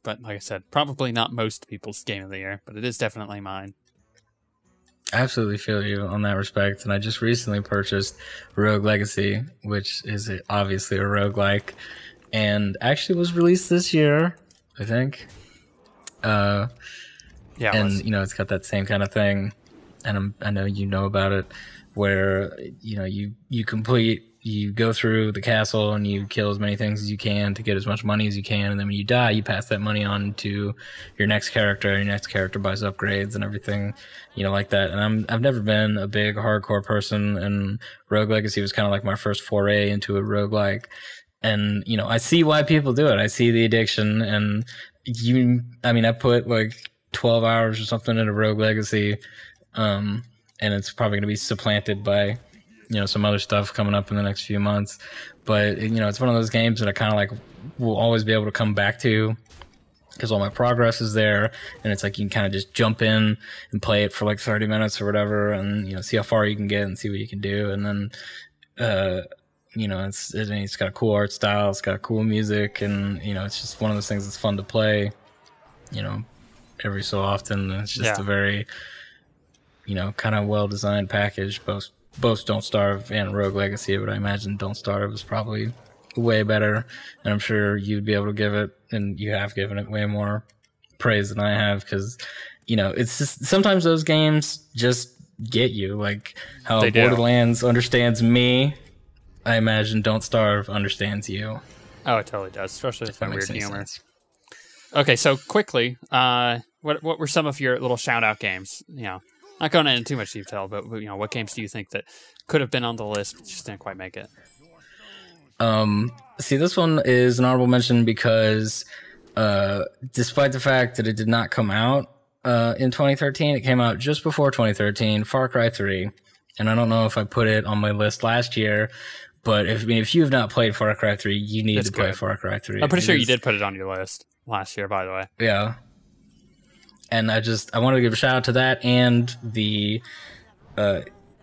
But like I said, probably not most people's game of the year, but it is definitely mine. I absolutely feel you on that respect, and I just recently purchased Rogue Legacy, which is obviously a roguelike, and actually was released this year, I think. Yeah, and you know, it's got that same kind of thing, and I know you know about it, where you know you go through the castle and you kill as many things as you can to get as much money as you can, and then when you die, you pass that money on to your next character. Your next character buys upgrades and everything, you know, like that. And I've never been a big hardcore person, and Rogue Legacy was kind of like my first foray into a roguelike. And you know, I see why people do it. I see the addiction, and I put like 12 hours or something into Rogue Legacy, and it's probably going to be supplanted by, you know, some other stuff coming up in the next few months. But you know, it's one of those games that I kind of like will always be able to come back to, because all my progress is there, and it's like you can kind of just jump in and play it for like 30 minutes or whatever, and you know, see how far you can get and see what you can do. And then It's got a cool art style, it's got cool music, and it's just one of those things that's fun to play. Every so often. It's just a very kind of well designed package. Both Don't Starve and Rogue Legacy, but I imagine Don't Starve is probably way better, and I'm sure you'd be able to give it, and you have given it way more praise than I have, because it's just sometimes those games just get you, like how Borderlands understands me. I imagine Don't Starve understands you. Oh, it totally does, especially with that weird humor. Sense. Okay, so quickly, what were some of your little shout out games? Not going into too much detail, but what games do you think that could have been on the list but just didn't quite make it? See, this one is an honorable mention because despite the fact that it did not come out in 2013, it came out just before 2013, Far Cry 3. And I don't know if I put it on my list last year, but if you have not played Far Cry 3, you need to play Far Cry 3. I'm pretty sure you did put it on your list last year, by the way. Yeah. And I wanted to give a shout out to that and the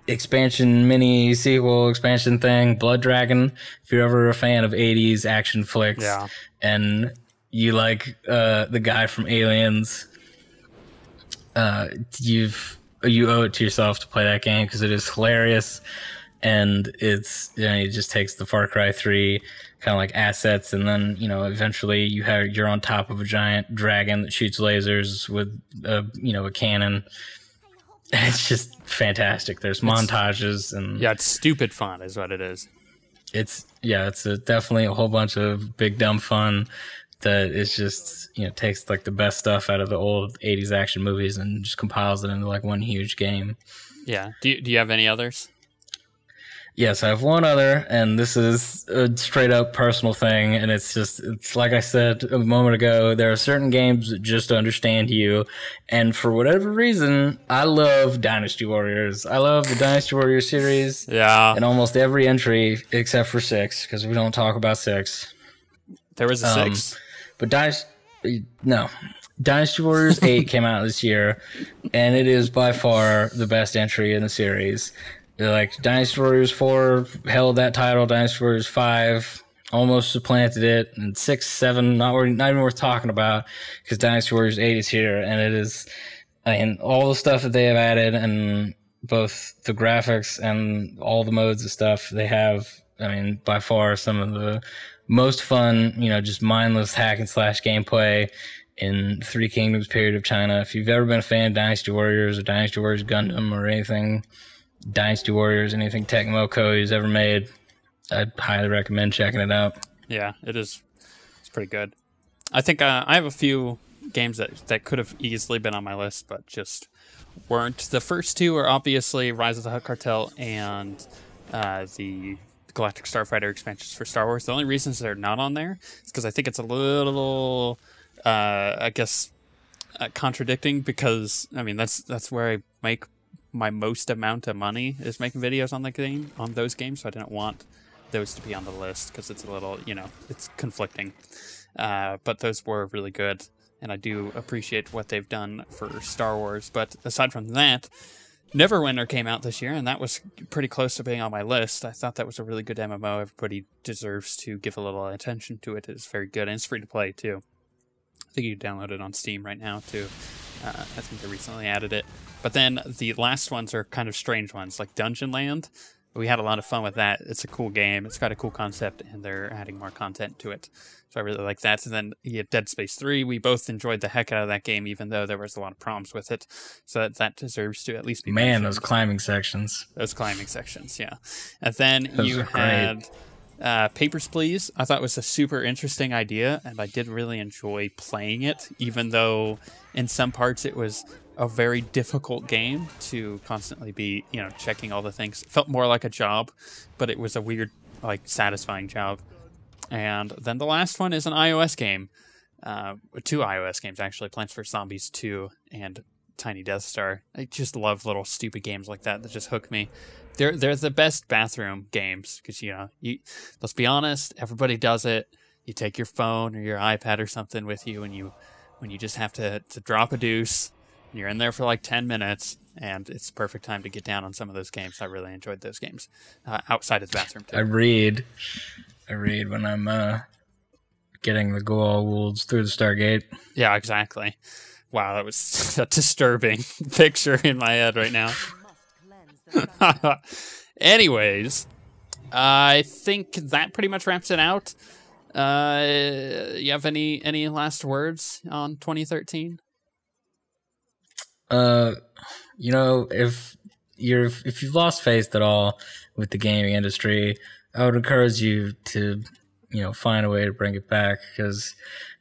mini sequel expansion thing, Blood Dragon. If you're ever a fan of 80s action flicks and you like the guy from Aliens, you owe it to yourself to play that game because it is hilarious, and it just takes the Far Cry 3 kind of like assets, and then eventually you're on top of a giant dragon that shoots lasers with a cannon. It's just fantastic. There's montages and it's stupid fun is what it is. It's definitely a whole bunch of big dumb fun that is just takes like the best stuff out of the old 80s action movies and just compiles it into like one huge game. Yeah. Do you have any others? Yes, I have one other, and this is a straight up personal thing, and it's like I said a moment ago, there are certain games that just understand you, and for whatever reason, I love Dynasty Warriors. I love the Dynasty Warriors series. Yeah. And almost every entry except for 6, because we don't talk about 6. There was a 6? But Dynasty Warriors 8 came out this year, and it is by far the best entry in the series. Like Dynasty Warriors 4 held that title. Dynasty Warriors 5 almost supplanted it, and 6, 7 not even worth talking about because Dynasty Warriors 8 is here, and it is. All the stuff that they have added, and both the graphics and all the modes and stuff they have. By far some of the most fun, just mindless hack and slash gameplay in Three Kingdoms period of China. If you've ever been a fan of Dynasty Warriors or Dynasty Warriors Gundam or anything Dynasty Warriors, anything Tecmo Koei's ever made, I'd highly recommend checking it out. Yeah, it is. It's pretty good. I think I have a few games that could have easily been on my list, but just weren't. The first two are obviously Rise of the Hutt Cartel and the Galactic Starfighter expansions for Star Wars. The only reasons they're not on there is because I think it's a little, contradicting, because that's where I make my most amount of money is making videos on those games, so I didn't want those to be on the list because it's a little, it's conflicting. But those were really good, and I do appreciate what they've done for Star Wars. But aside from that, Neverwinter came out this year, and that was pretty close to being on my list. I thought that was a really good MMO. Everybody deserves to give a little attention to it. It's very good, and it's free to play too. I think you can download it on Steam right now too. I think they recently added it. But then the last ones are kind of strange ones, like Dungeon Land. We had a lot of fun with that. It's a cool game. It's got a cool concept, and they're adding more content to it. So I really like that. And then you have Dead Space 3. We both enjoyed the heck out of that game, even though there was a lot of problems with it. So that deserves to at least be mentioned. Those climbing sections. Those climbing sections, yeah. And then you had Papers, Please. I thought it was a super interesting idea, and I did really enjoy playing it, even though in some parts it was a very difficult game to constantly be, checking all the things. It felt more like a job, but it was a weird, satisfying job. And then the last one is an iOS game. 2 iOS games, actually. Plants vs. Zombies 2 and Tiny Death Star. I just love little stupid games like that just hook me. They're the best bathroom games because, let's be honest, everybody does it. You take your phone or your iPad or something with you, and when you just have to drop a deuce, you're in there for 10 minutes, and it's the perfect time to get down on some of those games. I really enjoyed those games outside of the bathroom too. I read when I'm getting the OSWguilds through the Stargate. Yeah, exactly. Wow, that was a disturbing picture in my head right now. Anyways, I think that pretty much wraps it out. You have any last words on 2013? You know, if you've lost faith at all with the gaming industry, I would encourage you to, you know, find a way to bring it back, because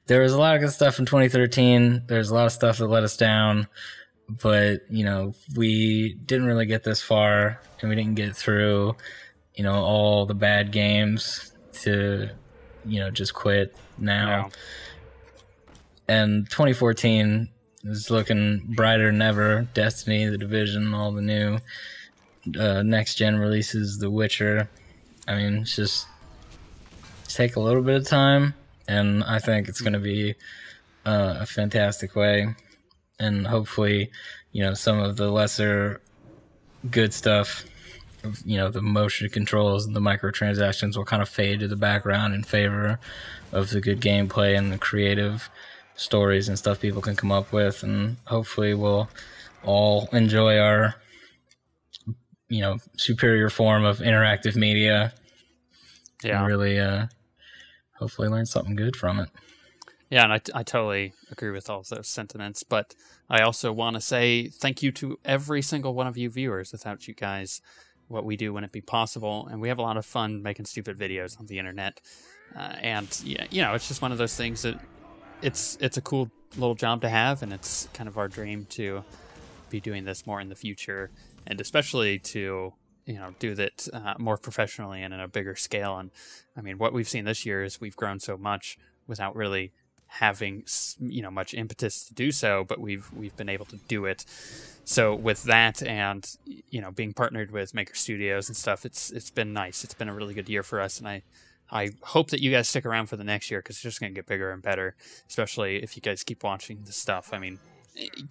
there was a lot of good stuff in 2013. There's a lot of stuff that let us down, but, you know, we didn't really get this far, and we didn't get through, you know, all the bad games to, you know, just quit now. No. And 2014 is looking brighter than ever. Destiny, The Division, all the new next-gen releases, The Witcher. I mean, it's just take a little bit of time, and I think it's going to be a fantastic way. And hopefully, you know, some of the lesser good stuff, you know, the motion controls and the microtransactions will kind of fade to the background in favor of the good gameplay and the creative stories and stuff people can come up with. And hopefully we'll all enjoy our, you know, superior form of interactive media. Yeah. And really hopefully learn something good from it. Yeah, and I totally agree with all of those sentiments, but I also want to say thank you to every single one of you viewers. Without you guys, what we do wouldn't be possible, and we have a lot of fun making stupid videos on the internet. And, yeah, you know, it's just one of those things that it's a cool little job to have, and it's kind of our dream to be doing this more in the future, and especially to, you know, do that more professionally and in a bigger scale. And, I mean, what we've seen this year is we've grown so much without really having, you know, much impetus to do so, but we've been able to do it. So with that, and, you know, being partnered with Maker Studios and stuff, it's been nice. It's been a really good year for us, and I hope that you guys stick around for the next year, because it's just going to get bigger and better, especially if you guys keep watching the stuff. I mean,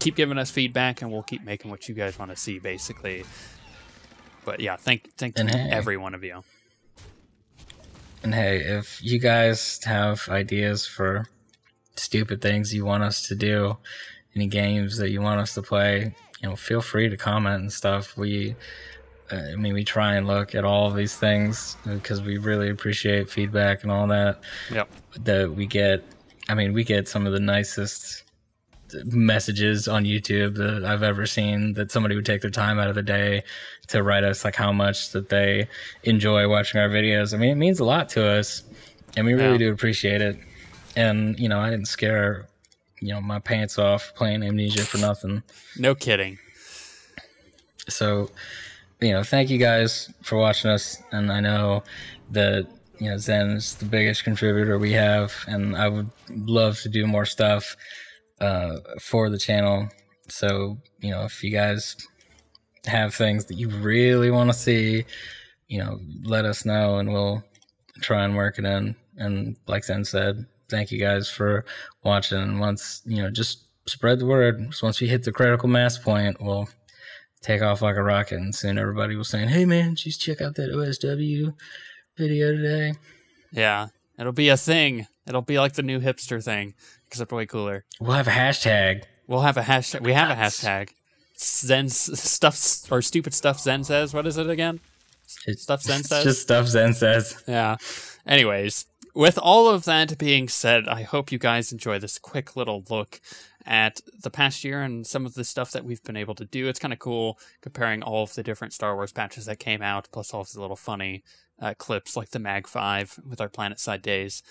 keep giving us feedback, and we'll keep making what you guys want to see, basically. But yeah, thank every one of you. And hey, if you guys have ideas for stupid things you want us to do, any games that you want us to play, you know, feel free to comment and stuff. We try and look at all of these things because we really appreciate feedback and all that. Yep. That we get. I mean, we get some of the nicest messages on YouTube that I've ever seen, that somebody would take their time out of the day to write us like how much that they enjoy watching our videos. I mean, it means a lot to us, and we really do appreciate it. And, you know, I didn't scare, you know, my pants off playing Amnesia for nothing. No kidding. So, you know, thank you guys for watching us. And I know that, you know, Zen is the biggest contributor we have, and I would love to do more stuff for the channel. So, you know, if you guys have things that you really want to see, you know, let us know, and we'll try and work it in. And like Zen said, thank you guys for watching. And once, you know, just spread the word. So once we hit the critical mass point, we'll take off like a rocket, and soon everybody was saying, hey man, just check out that OSW video today. Yeah, it'll be a thing. It'll be like the new hipster thing, except way cooler. We'll have a hashtag. We'll have a hashtag. We have a hashtag. Zen stuff, or stupid stuff Zen says. What is it again? Stuff Zen says? Just stuff Zen says. Yeah. Anyways, with all of that being said, I hope you guys enjoy this quick little look at the past year and some of the stuff that we've been able to do. It's kind of cool comparing all of the different Star Wars patches that came out, plus all of the little funny clips like the Mag 5 with our Planet Side days.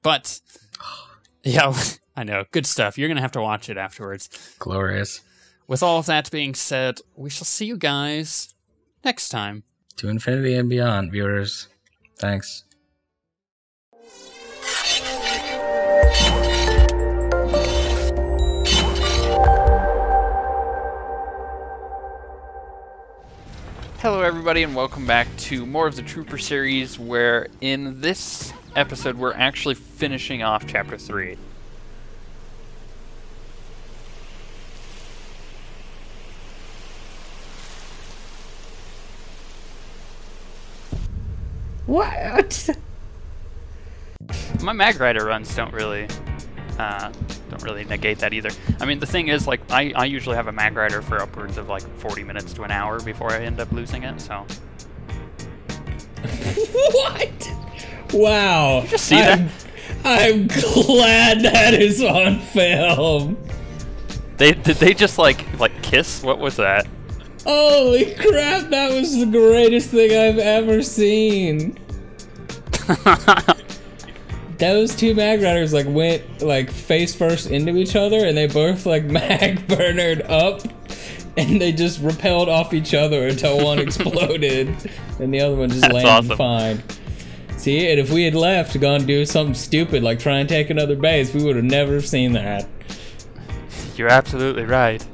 But, yeah, I know, good stuff. You're going to have to watch it afterwards. Glorious. With all of that being said, we shall see you guys next time. To infinity and beyond, viewers. Thanks. Hello everybody, and welcome back to more of the Trooper series, where in this episode we're actually finishing off Chapter 3. What? My mag rider runs don't really negate that either. I mean, the thing is, like, I usually have a mag rider for upwards of like 40 minutes to an hour before I end up losing it. So. What? Wow. Did you just see that? I'm glad that is on film. Did they just like kiss? What was that? Holy crap, that was the greatest thing I've ever seen. Those two mag riders like went like face first into each other, and they both like mag burnered up, and they just repelled off each other until one exploded and the other one just landed fine. See, and if we had left to go and do something stupid like try and take another base, we would have never seen that. You're absolutely right.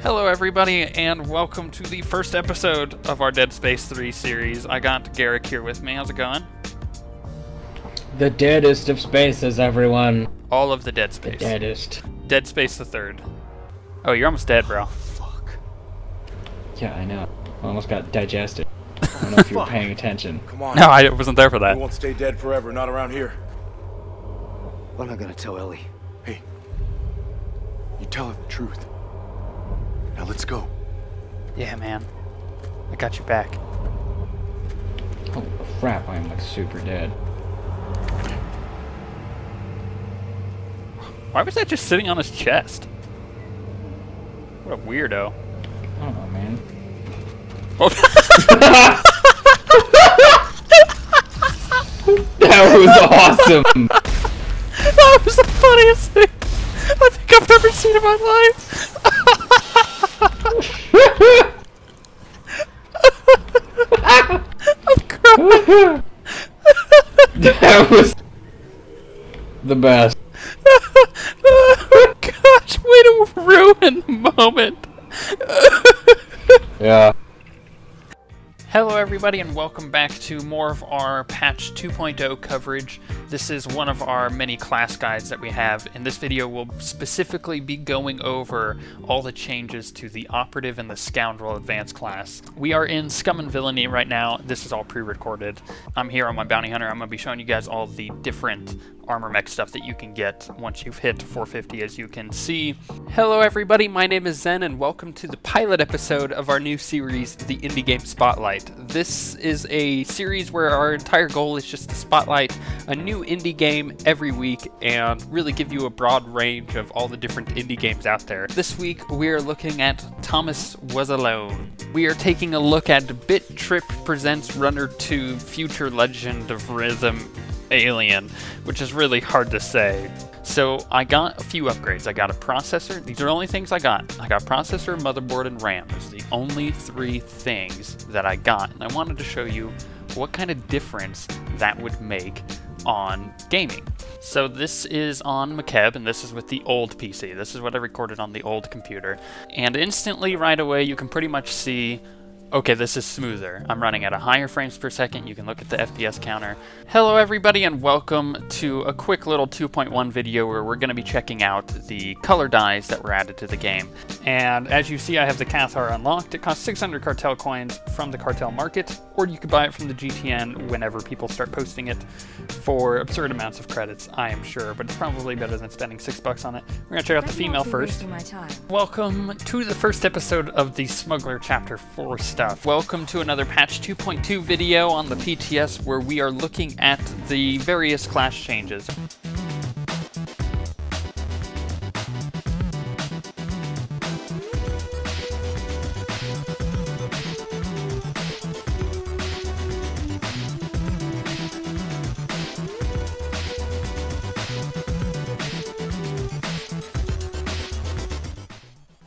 Hello everybody, and welcome to the first episode of our Dead Space 3 series. I got Garak here with me. How's it going? The deadest of spaces, everyone. All of the Dead Space. The deadest. Dead Space the third. Oh, you're almost dead, bro. Fuck. Yeah, I know. I almost got digested. I don't know if you were paying attention. Come on. No, I wasn't there for that. We won't stay dead forever, not around here. I'm not gonna tell Ellie. Hey, you tell her the truth. Now let's go. Yeah, man. I got your back. Holy crap, I am like super dead. Why was that just sitting on his chest? What a weirdo. I don't know, man. Oh. That was awesome! That was the funniest thing I think I've ever seen in my life. I'm crying. That was the best. Oh gosh, way to ruin the moment. Yeah. Hello everybody, and welcome back to more of our patch 2.0 coverage. This is one of our many class guides that we have. In this video we'll specifically be going over all the changes to the Operative and the Scoundrel advanced class. We are in Scum and Villainy right now. This is all pre-recorded. I'm here on my Bounty Hunter. I'm going to be showing you guys all the different armor mech stuff that you can get once you've hit 450, as you can see. Hello everybody, my name is Zen, and welcome to the pilot episode of our new series, the Indie Game Spotlight. This is a series where our entire goal is just to spotlight a new indie game every week and really give you a broad range of all the different indie games out there. This week we are looking at Thomas Was Alone. We are taking a look at Bit Trip presents Runner 2 Future Legend of Rhythm Alien, which is really hard to say. So I got a few upgrades. I got a processor. These are the only things I got. I got processor, motherboard, and RAM. Those are the only three things that I got. And I wanted to show you what kind of difference that would make on gaming. So this is on Makeb, and this is with the old PC. This is what I recorded on the old computer. And instantly, right away, you can pretty much see, okay, this is smoother. I'm running at a higher frames per second. You can look at the FPS counter. Hello everybody, and welcome to a quick little 2.1 video where we're going to be checking out the color dyes that were added to the game. And as you see, I have the Cathar unlocked. It costs 600 cartel coins from the cartel market, or you could buy it from the GTN whenever people start posting it for absurd amounts of credits, I am sure, but it's probably better than spending $6 on it. We're going to check out the female first. Welcome to the first episode of the Smuggler Chapter 4 stuff. Welcome to another patch 2.2 video on the PTS where we are looking at the various class changes.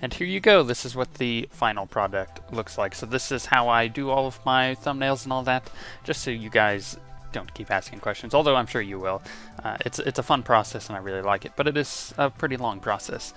And here you go, this is what the final product looks like. So this is how I do all of my thumbnails and all that, just so you guys don't keep asking questions, although I'm sure you will. It's a fun process and I really like it, but it is a pretty long process.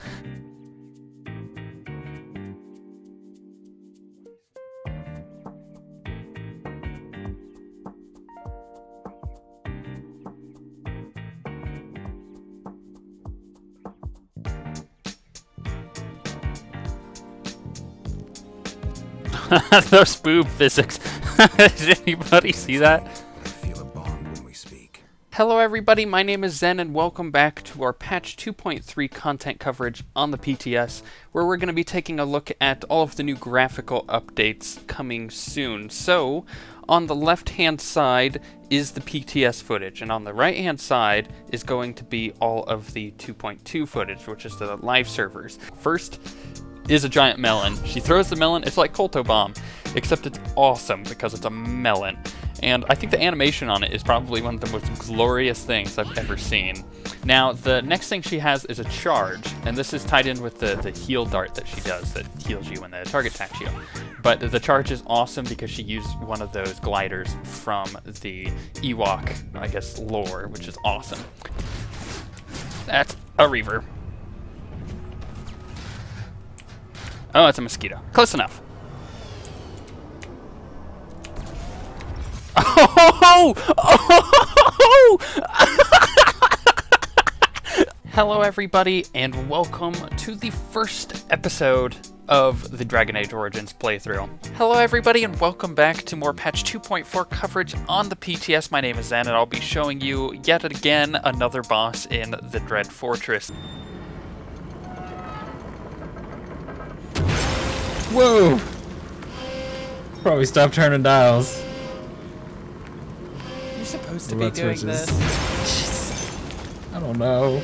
Those boob physics. Did anybody see that? I feel a bond when we speak. Hello everybody, my name is Zen and welcome back to our patch 2.3 content coverage on the PTS, where we're going to be taking a look at all of the new graphical updates coming soon. So, on the left hand side is the PTS footage, and on the right hand side is going to be all of the 2.2 footage, which is the live servers. First is a giant melon. She throws the melon, it's like Kolto Bomb, except it's awesome because it's a melon. And I think the animation on it is probably one of the most glorious things I've ever seen. Now, the next thing she has is a charge, and this is tied in with the heal dart that she does that heals you when the target attacks you. But the charge is awesome because she used one of those gliders from the Ewok, I guess, lore, which is awesome. That's a reaver. Oh, it's a mosquito. Close enough. Oh! Oh! Hello everybody, and welcome to the first episode of the Dragon Age Origins playthrough. Hello everybody, and welcome back to more patch 2.4 coverage on the PTS. My name is Zen, and I'll be showing you yet again another boss in the Dread Fortress. Whoa! Probably stop turning dials. You're supposed to be doing this. I don't know.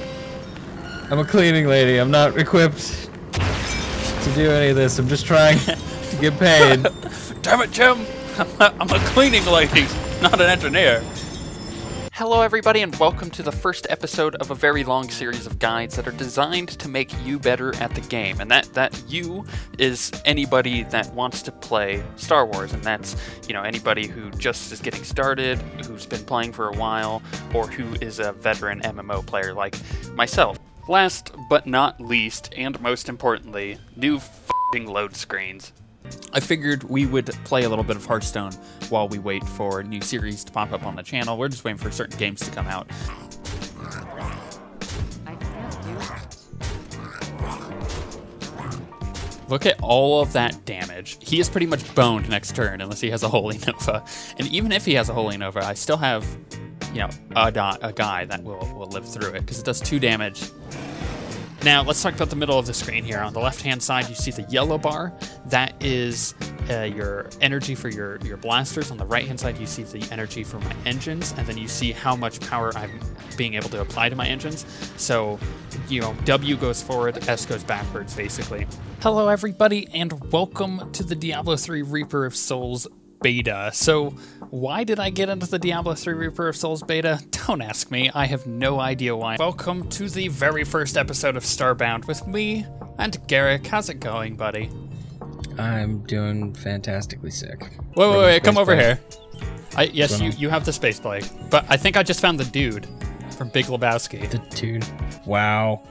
I'm a cleaning lady. I'm not equipped to do any of this. I'm just trying to get paid. Damn it, Jim! I'm a cleaning lady, not an engineer. Hello everybody, and welcome to the first episode of a very long series of guides that are designed to make you better at the game. And that you is anybody that wants to play Star Wars, and that's, you know, anybody who just is getting started, who's been playing for a while, or who is a veteran MMO player like myself. Last but not least, and most importantly, new f***ing load screens. I figured we would play a little bit of Hearthstone while we wait for new series to pop up on the channel. We're just waiting for certain games to come out. Look at all of that damage. He is pretty much boned next turn unless he has a Holy Nova. And even if he has a Holy Nova, I still have, you know, a guy that will live through it because it does 2 damage. Now, let's talk about the middle of the screen here. On the left-hand side, you see the yellow bar. That is your energy for your blasters. On the right-hand side, you see the energy for my engines, and then you see how much power I'm being able to apply to my engines. So, you know, W goes forward, S goes backwards, basically. Hello, everybody, and welcome to the Diablo 3 Reaper of Souls beta. So, why did I get into the Diablo 3 Reaper of Souls beta? Don't ask me, I have no idea why. Welcome to the very first episode of Starbound with me and Garak. How's it going, buddy? I'm doing fantastically sick. Wait, come over here. Yes, you have the space plague, but I think I just found the dude from Big Lebowski. The dude. Wow.